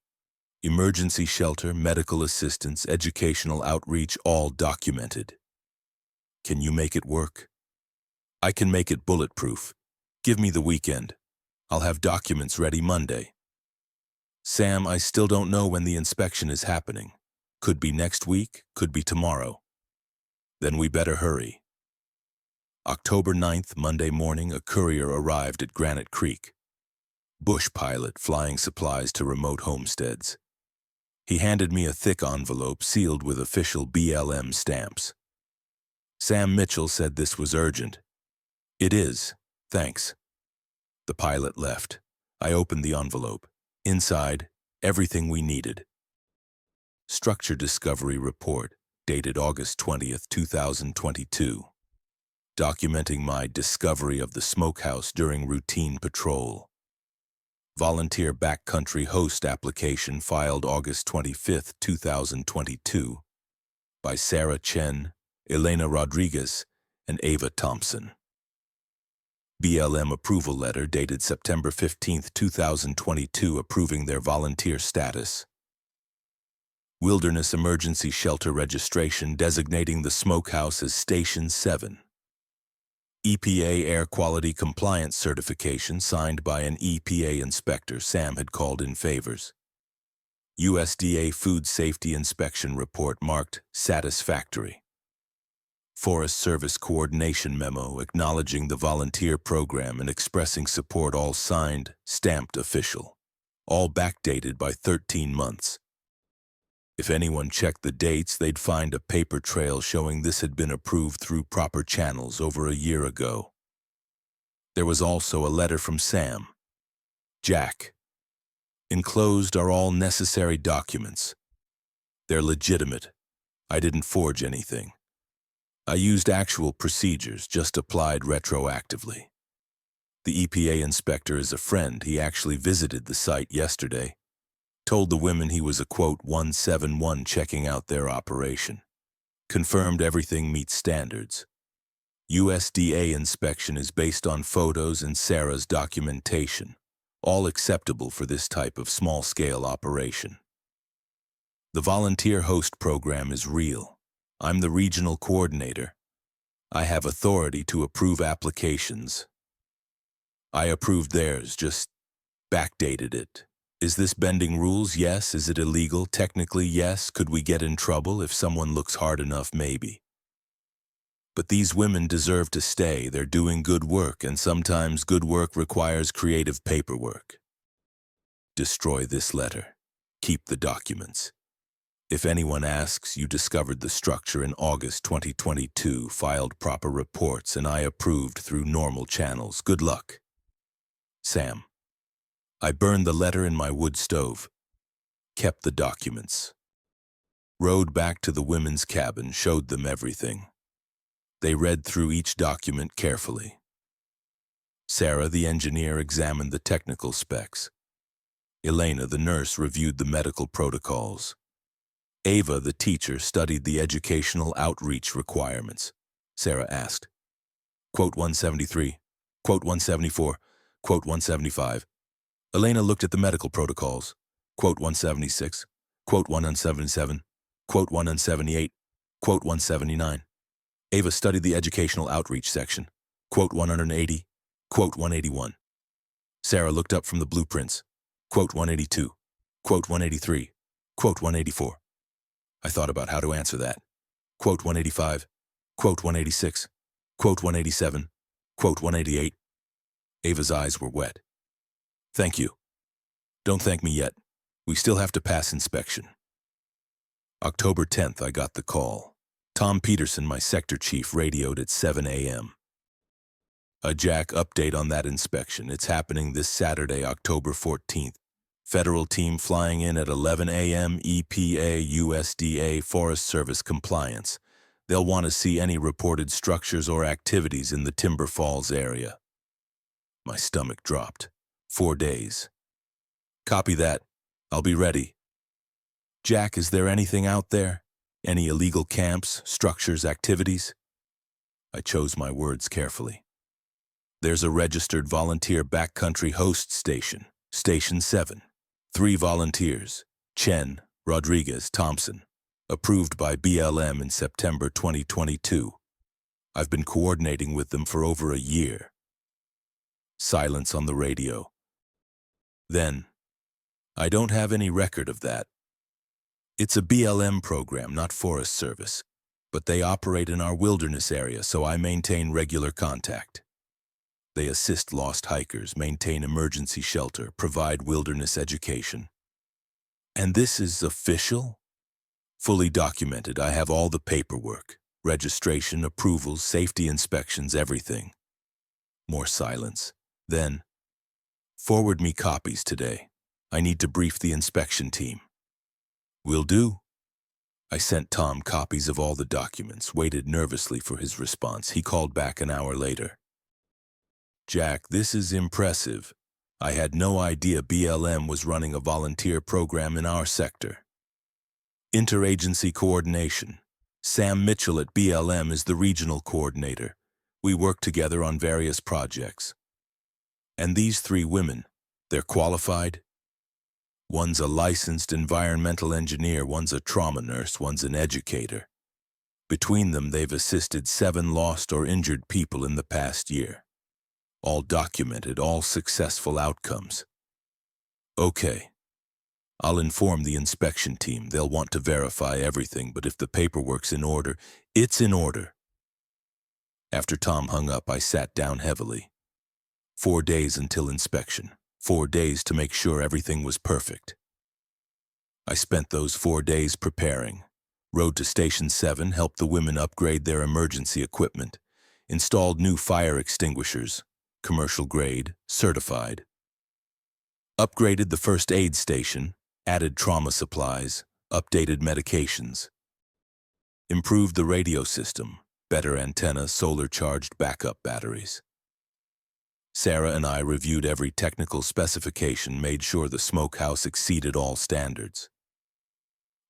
Emergency shelter, medical assistance, educational outreach, all documented. Can you make it work?" "I can make it bulletproof. Give me the weekend. I'll have documents ready Monday." "Sam, I still don't know when the inspection is happening. Could be next week, could be tomorrow." "Then we better hurry." October 9th, Monday morning, a courier arrived at Granite Creek. Bush pilot flying supplies to remote homesteads. He handed me a thick envelope sealed with official BLM stamps. "Sam Mitchell said this was urgent." "It is. Thanks." The pilot left. I opened the envelope. Inside, everything we needed. Structure Discovery Report, dated August 20th, 2022. Documenting my discovery of the smokehouse during routine patrol. Volunteer Backcountry Host application filed August 25th, 2022 by Sarah Chen, Elena Rodriguez, and Ava Thompson. BLM approval letter dated September 15th, 2022 approving their volunteer status. Wilderness Emergency Shelter registration designating the smokehouse as Station 7. EPA Air Quality Compliance certification signed by an EPA inspector Sam had called in favors. USDA Food Safety Inspection Report marked satisfactory. Forest Service Coordination Memo acknowledging the volunteer program and expressing support, all signed, stamped official. All backdated by 13 months. If anyone checked the dates, they'd find a paper trail showing this had been approved through proper channels over a year ago. There was also a letter from Sam. "Jack, enclosed are all necessary documents. They're legitimate. I didn't forge anything. I used actual procedures, just applied retroactively. The EPA inspector is a friend. He actually visited the site yesterday. Told the women he was a quote 171 checking out their operation. Confirmed everything meets standards. USDA inspection is based on photos and Sarah's documentation, all acceptable for this type of small-scale operation." The volunteer host program is real. I'm the regional coordinator. I have authority to approve applications. I approved theirs, just backdated it. Is this bending rules? Yes. Is it illegal? Technically, yes. Could we get in trouble if someone looks hard enough? Maybe. But these women deserve to stay. They're doing good work, and sometimes good work requires creative paperwork. Destroy this letter. Keep the documents. If anyone asks, you discovered the structure in August 2022, filed proper reports, and I approved through normal channels. Good luck. Sam. I burned the letter in my wood stove. Kept the documents. Rode back to the women's cabin, showed them everything. They read through each document carefully. Sarah, the engineer, examined the technical specs. Elena, the nurse, reviewed the medical protocols. Ava, the teacher, studied the educational outreach requirements. Sarah asked, Quote 173, Quote 174, Quote 175. Elena looked at the medical protocols. Quote 176, Quote 177, Quote 178, Quote 179. Ava studied the educational outreach section. Quote 180, Quote 181. Sarah looked up from the blueprints. Quote 182, Quote 183, Quote 184. I thought about how to answer that. Quote 185, Quote 186, Quote 187, Quote 188. Ava's eyes were wet. Thank you. Don't thank me yet. We still have to pass inspection. October 10th, I got the call. Tom Peterson, my sector chief, radioed at 7 a.m. Jack, update on that inspection. It's happening this Saturday, October 14th. Federal team flying in at 11 a.m. EPA, USDA, Forest Service compliance. They'll want to see any reported structures or activities in the Timber Falls area. My stomach dropped. 4 days. Copy that. I'll be ready. Jack, is there anything out there? Any illegal camps, structures, activities? I chose my words carefully. There's a registered volunteer backcountry host station, Station 7. 3 volunteers, Chen, Rodriguez, Thompson, approved by BLM in September 2022. I've been coordinating with them for over a year. Silence on the radio. Then, I don't have any record of that. It's a BLM program, not Forest Service, but they operate in our wilderness area, so I maintain regular contact. They assist lost hikers, maintain emergency shelter, provide wilderness education. And this is official? Fully documented. I have all the paperwork, registration, approvals, safety inspections, everything. More silence. Then, forward me copies today. I need to brief the inspection team. Will do. I sent Tom copies of all the documents, waited nervously for his response. He called back an hour later. Jack, this is impressive. I had no idea BLM was running a volunteer program in our sector. Interagency coordination. Sam Mitchell at BLM is the regional coordinator. We work together on various projects. And these 3 women, they're qualified? One's a licensed environmental engineer, one's a trauma nurse, one's an educator. Between them, they've assisted 7 lost or injured people in the past year. All documented, all successful outcomes. Okay. I'll inform the inspection team. They'll want to verify everything, but if the paperwork's in order, it's in order. After Tom hung up, I sat down heavily. 4 days until inspection. 4 days to make sure everything was perfect. I spent those 4 days preparing. Rode to Station 7, helped the women upgrade their emergency equipment, installed new fire extinguishers, commercial grade, certified. Upgraded the first aid station, added trauma supplies, updated medications. Improved the radio system, better antenna, solar-charged backup batteries. Sarah and I reviewed every technical specification, made sure the smokehouse exceeded all standards.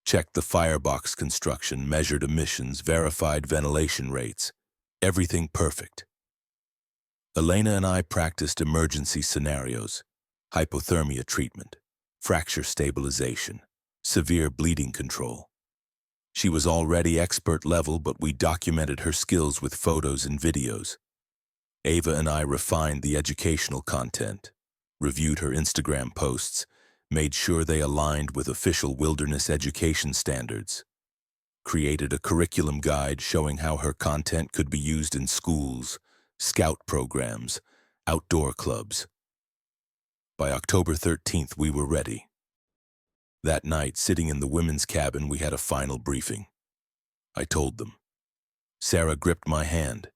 Checked the firebox construction, measured emissions, verified ventilation rates. Everything perfect. Elena and I practiced emergency scenarios, hypothermia treatment, fracture stabilization, severe bleeding control. She was already expert level, but we documented her skills with photos and videos. Ava and I refined the educational content, reviewed her Instagram posts, made sure they aligned with official wilderness education standards, created a curriculum guide showing how her content could be used in schools, scout programs, outdoor clubs. By October 13th, we were ready. That night, sitting in the women's cabin, we had a final briefing. I told them. Sarah gripped my hand.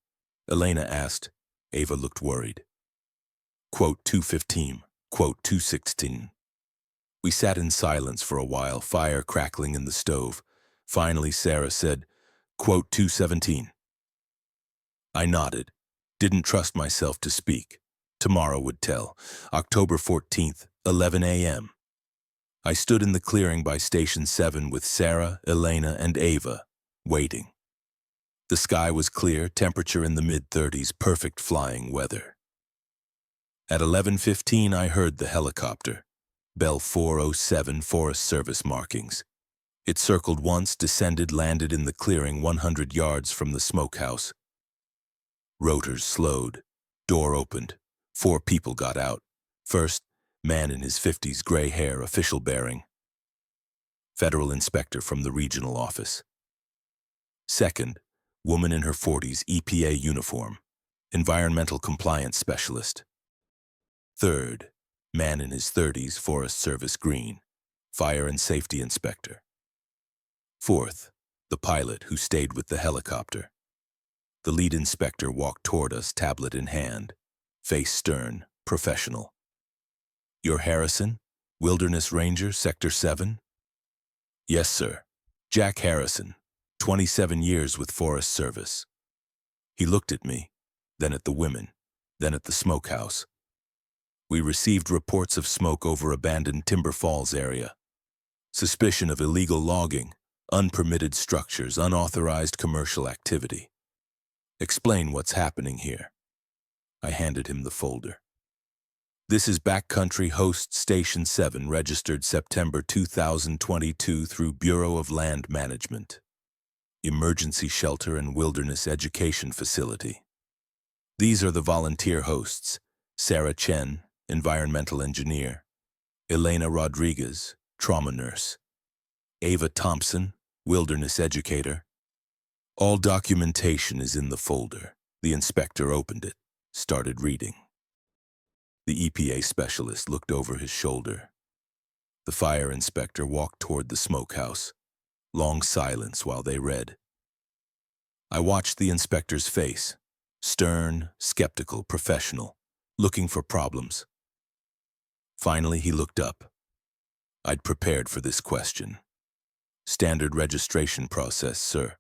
Elena asked. Ava looked worried. Quote 215, quote 216. We sat in silence for a while, fire crackling in the stove. Finally, Sarah said, quote 217. I nodded, didn't trust myself to speak. Tomorrow would tell. October 14th, 11 a.m. I stood in the clearing by Station 7 with Sarah, Elena, and Ava, waiting. The sky was clear, temperature in the mid-30s, perfect flying weather. At 11:15, I heard the helicopter, Bell 407 Forest Service markings. It circled once, descended, landed in the clearing 100 yards from the smokehouse. Rotors slowed, door opened, 4 people got out. First, man in his 50s, gray hair, official bearing. Federal inspector from the regional office. Second, woman in her 40s, EPA uniform, environmental compliance specialist. Third, man in his 30s, Forest Service green, fire and safety inspector. Fourth, the pilot who stayed with the helicopter. The lead inspector walked toward us, tablet in hand, face stern, professional. You're Harrison, Wilderness Ranger, Sector 7? Yes, sir. Jack Harrison, 27 years with Forest Service. He looked at me, then at the women, then at the smokehouse. We received reports of smoke over abandoned Timber Falls area. Suspicion of illegal logging, unpermitted structures, unauthorized commercial activity. Explain what's happening here. I handed him the folder. This is Backcountry Host Station 7, registered September 2022 through Bureau of Land Management. Emergency Shelter and Wilderness Education Facility. These are the volunteer hosts: Sarah Chen, Environmental Engineer; Elena Rodriguez, Trauma Nurse; Ava Thompson, Wilderness Educator. All documentation is in the folder. The inspector opened it, started reading. The EPA specialist looked over his shoulder. The fire inspector walked toward the smokehouse. Long silence while they read. I watched the inspector's face, stern, skeptical, professional, looking for problems. Finally, he looked up. I'd prepared for this question. Standard registration process, sir.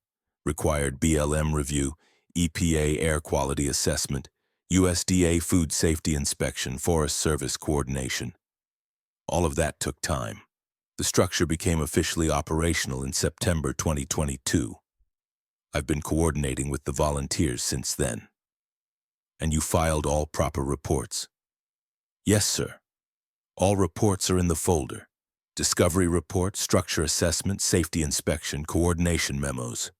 Required BLM review, EPA air quality assessment, USDA food safety inspection, Forest Service coordination. All of that took time. The structure became officially operational in September 2022. I've been coordinating with the volunteers since then. And you filed all proper reports? Yes, sir. All reports are in the folder. Discovery report, structure assessment, safety inspection, coordination memos.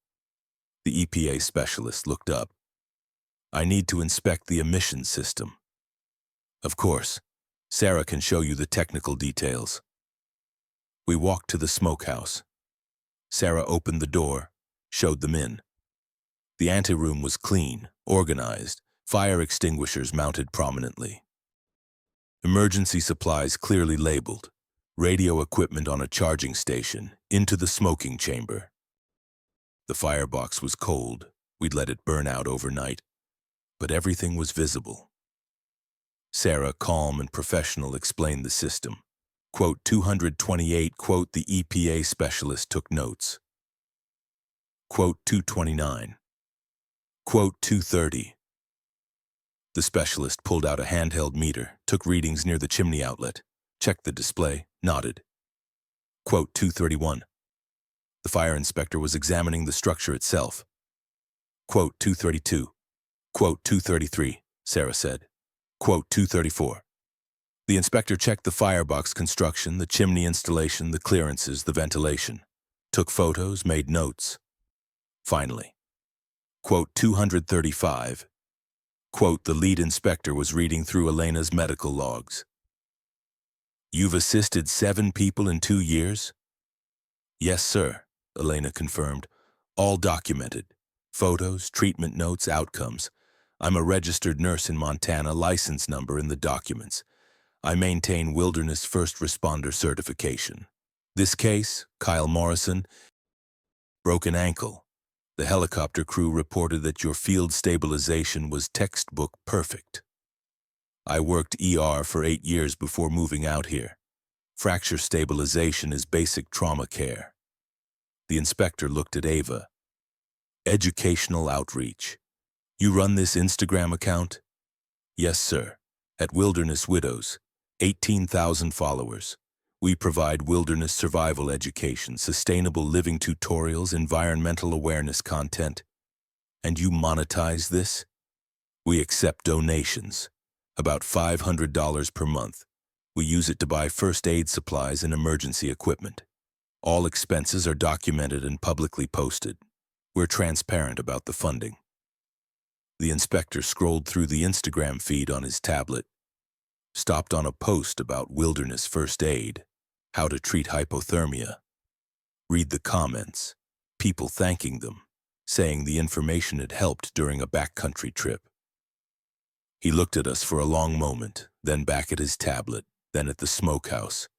The EPA specialist looked up. I need to inspect the emission system. Of course, Sarah can show you the technical details. We walked to the smokehouse. Sarah opened the door, showed them in. The anteroom was clean, organized, fire extinguishers mounted prominently. Emergency supplies clearly labeled, radio equipment on a charging station, into the smoking chamber. The firebox was cold. We'd let it burn out overnight, but everything was visible. Sarah, calm and professional, explained the system. Quote 228, quote the EPA specialist took notes. Quote 229. Quote 230. The specialist pulled out a handheld meter, took readings near the chimney outlet, checked the display, nodded. Quote 231. The fire inspector was examining the structure itself. Quote 232. Quote 233, Sarah said. Quote 234. The inspector checked the firebox construction, the chimney installation, the clearances, the ventilation. Took photos, made notes. Finally, quote 235, quote, the lead inspector was reading through Elena's medical logs. You've assisted 7 people in 2 years? Yes, sir, Elena confirmed. All documented. Photos, treatment notes, outcomes. I'm a registered nurse in Montana, license number in the documents. I maintain Wilderness First Responder certification. This case, Kyle Morrison, broken ankle. The helicopter crew reported that your field stabilization was textbook perfect. I worked ER for 8 years before moving out here. Fracture stabilization is basic trauma care. The inspector looked at Ava. Educational outreach. You run this Instagram account? Yes, sir. At Wilderness Widows. 18,000 followers. We provide wilderness survival education, sustainable living tutorials, environmental awareness content. And you monetize this? We accept donations. About $500 per month. We use it to buy first aid supplies and emergency equipment. All expenses are documented and publicly posted. We're transparent about the funding. The inspector scrolled through the Instagram feed on his tablet, stopped on a post about wilderness first aid, how to treat hypothermia. Read the comments, people thanking them, saying the information had helped during a backcountry trip. He looked at us for a long moment, then back at his tablet, then at the smokehouse,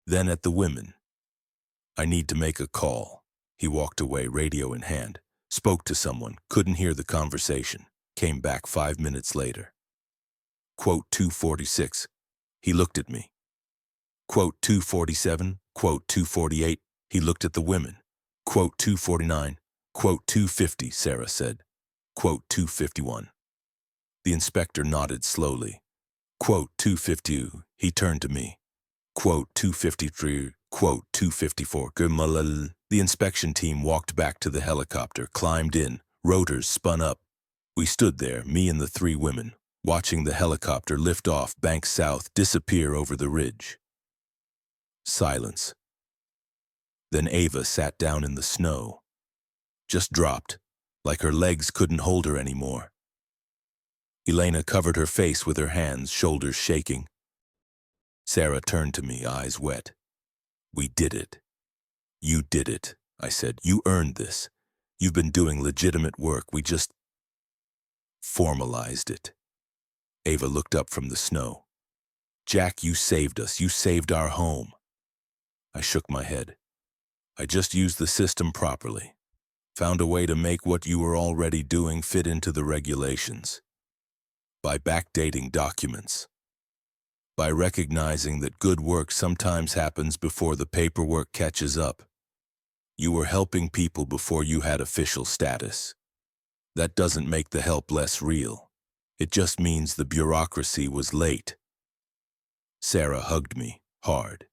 then at the women. I need to make a call. He walked away, radio in hand, spoke to someone, couldn't hear the conversation, came back 5 minutes later. Quote 246. He looked at me. Quote 247. Quote 248. He looked at the women. Quote 249. Quote 250, Sarah said. Quote 251. The inspector nodded slowly. Quote 252. He turned to me. Quote 253. Quote 254. The inspection team walked back to the helicopter, climbed in, rotors spun up. We stood there, me and the 3 women, watching the helicopter lift off bank south, disappear over the ridge. Silence. Then Ava sat down in the snow. Just dropped, like her legs couldn't hold her anymore. Elena covered her face with her hands, shoulders shaking. Sarah turned to me, eyes wet. We did it. You did it, I said. You earned this. You've been doing legitimate work. We just formalized it. Ava looked up from the snow. Jack, you saved us. You saved our home. I shook my head. I just used the system properly. Found a way to make what you were already doing fit into the regulations. By backdating documents. By recognizing that good work sometimes happens before the paperwork catches up. You were helping people before you had official status. That doesn't make the help less real. It just means the bureaucracy was late. Sarah hugged me, hard.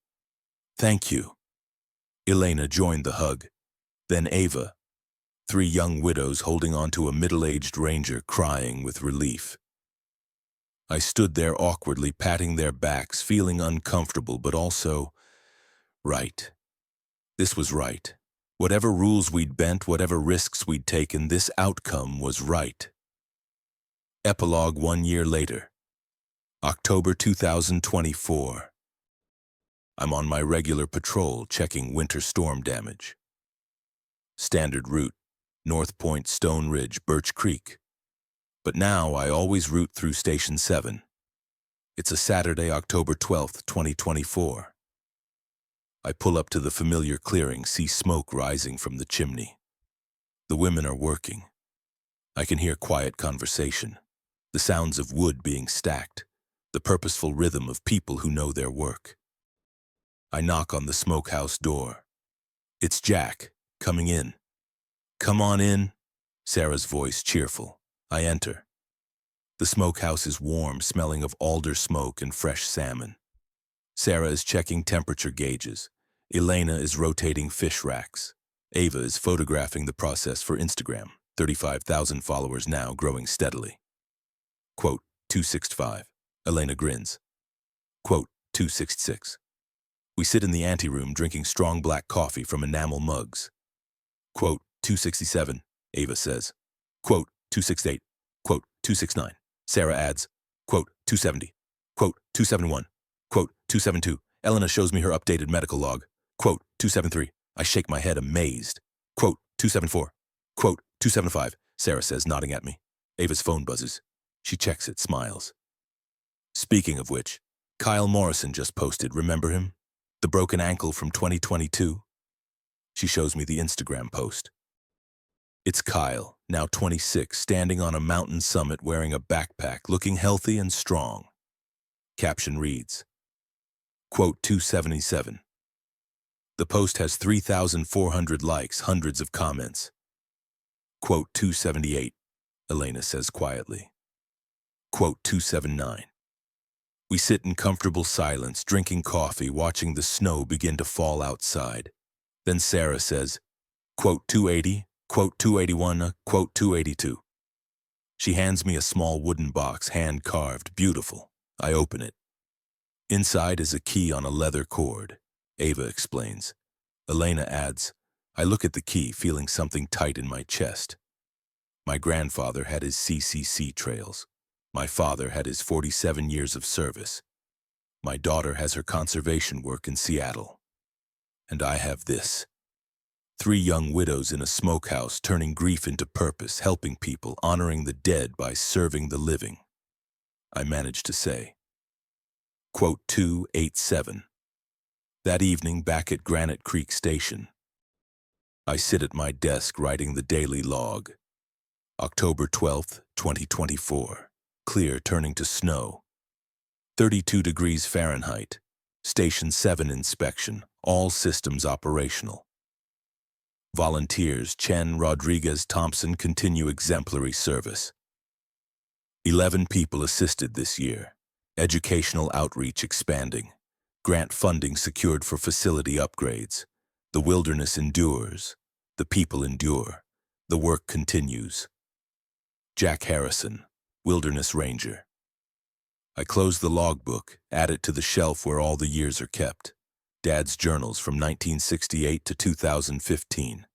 Thank you. Elena joined the hug. Then Ava. 3 young widows holding onto a middle-aged ranger, crying with relief. I stood there awkwardly, patting their backs, feeling uncomfortable, but also right. This was right. Whatever rules we'd bent, whatever risks we'd taken, this outcome was right. Epilogue 1 year later. October 2024. I'm on my regular patrol, checking winter storm damage. Standard route, North Point, Stone Ridge, Birch Creek. But now I always route through Station 7. It's a Saturday, October 12th, 2024. I pull up to the familiar clearing, see smoke rising from the chimney. The women are working. I can hear quiet conversation, the sounds of wood being stacked, the purposeful rhythm of people who know their work. I knock on the smokehouse door. It's Jack, coming in. Come on in, Sarah's voice cheerful. I enter. The smokehouse is warm, smelling of alder smoke and fresh salmon. Sarah is checking temperature gauges. Elena is rotating fish racks. Ava is photographing the process for Instagram. 35,000 followers now, growing steadily. Quote 265. Elena grins. Quote 266. We sit in the anteroom drinking strong black coffee from enamel mugs. Quote 267, Ava says. Quote 268. Quote 269. Sarah adds. Quote 270. Quote 271. Quote 272. Elena shows me her updated medical log. Quote 273. I shake my head amazed. Quote 274. Quote 275. Sarah says, nodding at me. Ava's phone buzzes. She checks it, smiles. Speaking of which, Kyle Morrison just posted, remember him? The broken ankle from 2022? She shows me the Instagram post. It's Kyle, now 26, standing on a mountain summit wearing a backpack, looking healthy and strong. Caption reads, quote 277. The post has 3,400 likes, hundreds of comments. Quote 278, Elena says quietly. Quote 279. We sit in comfortable silence, drinking coffee, watching the snow begin to fall outside. Then Sarah says, quote 280, quote 281, quote 282. She hands me a small wooden box, hand-carved, beautiful. I open it. Inside is a key on a leather cord. Ava explains. Elena adds, I look at the key, feeling something tight in my chest. My grandfather had his CCC trails. My father had his 47 years of service. My daughter has her conservation work in Seattle. And I have this. 3 young widows in a smokehouse, turning grief into purpose, helping people, honoring the dead by serving the living. I managed to say. Quote 287. That evening, back at Granite Creek Station, I sit at my desk writing the daily log. October 12th, 2024. Clear turning to snow. 32 degrees Fahrenheit. Station 7 inspection. All systems operational. Volunteers Chen, Rodriguez, Thompson continue exemplary service. 11 people assisted this year. Educational outreach expanding. Grant funding secured for facility upgrades. The wilderness endures. The people endure. The work continues. Jack Harrison, Wilderness Ranger. I close the logbook, add it to the shelf where all the years are kept. Dad's journals from 1968 to 2015.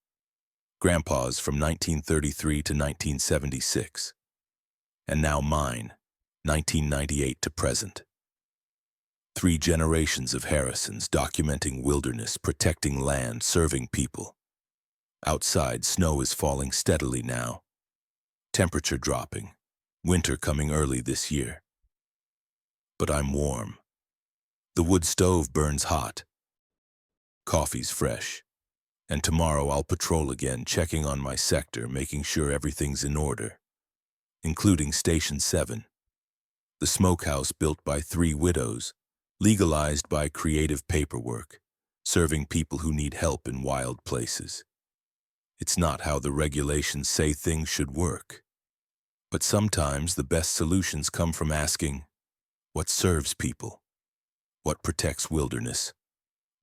Grandpa's from 1933 to 1976. And now mine, 1998 to present. 3 generations of Harrisons documenting wilderness, protecting land, serving people. Outside, snow is falling steadily now. Temperature dropping. Winter coming early this year. But I'm warm. The wood stove burns hot. Coffee's fresh. And tomorrow I'll patrol again, checking on my sector, making sure everything's in order. Including Station 7. The smokehouse built by 3 widows, legalized by creative paperwork, serving people who need help in wild places. It's not how the regulations say things should work. But sometimes the best solutions come from asking, what serves people? What protects wilderness?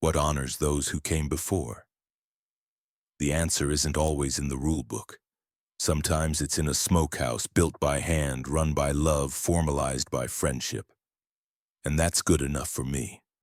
What honors those who came before? The answer isn't always in the rule book. Sometimes it's in a smokehouse built by hand, run by love, formalized by friendship. And that's good enough for me.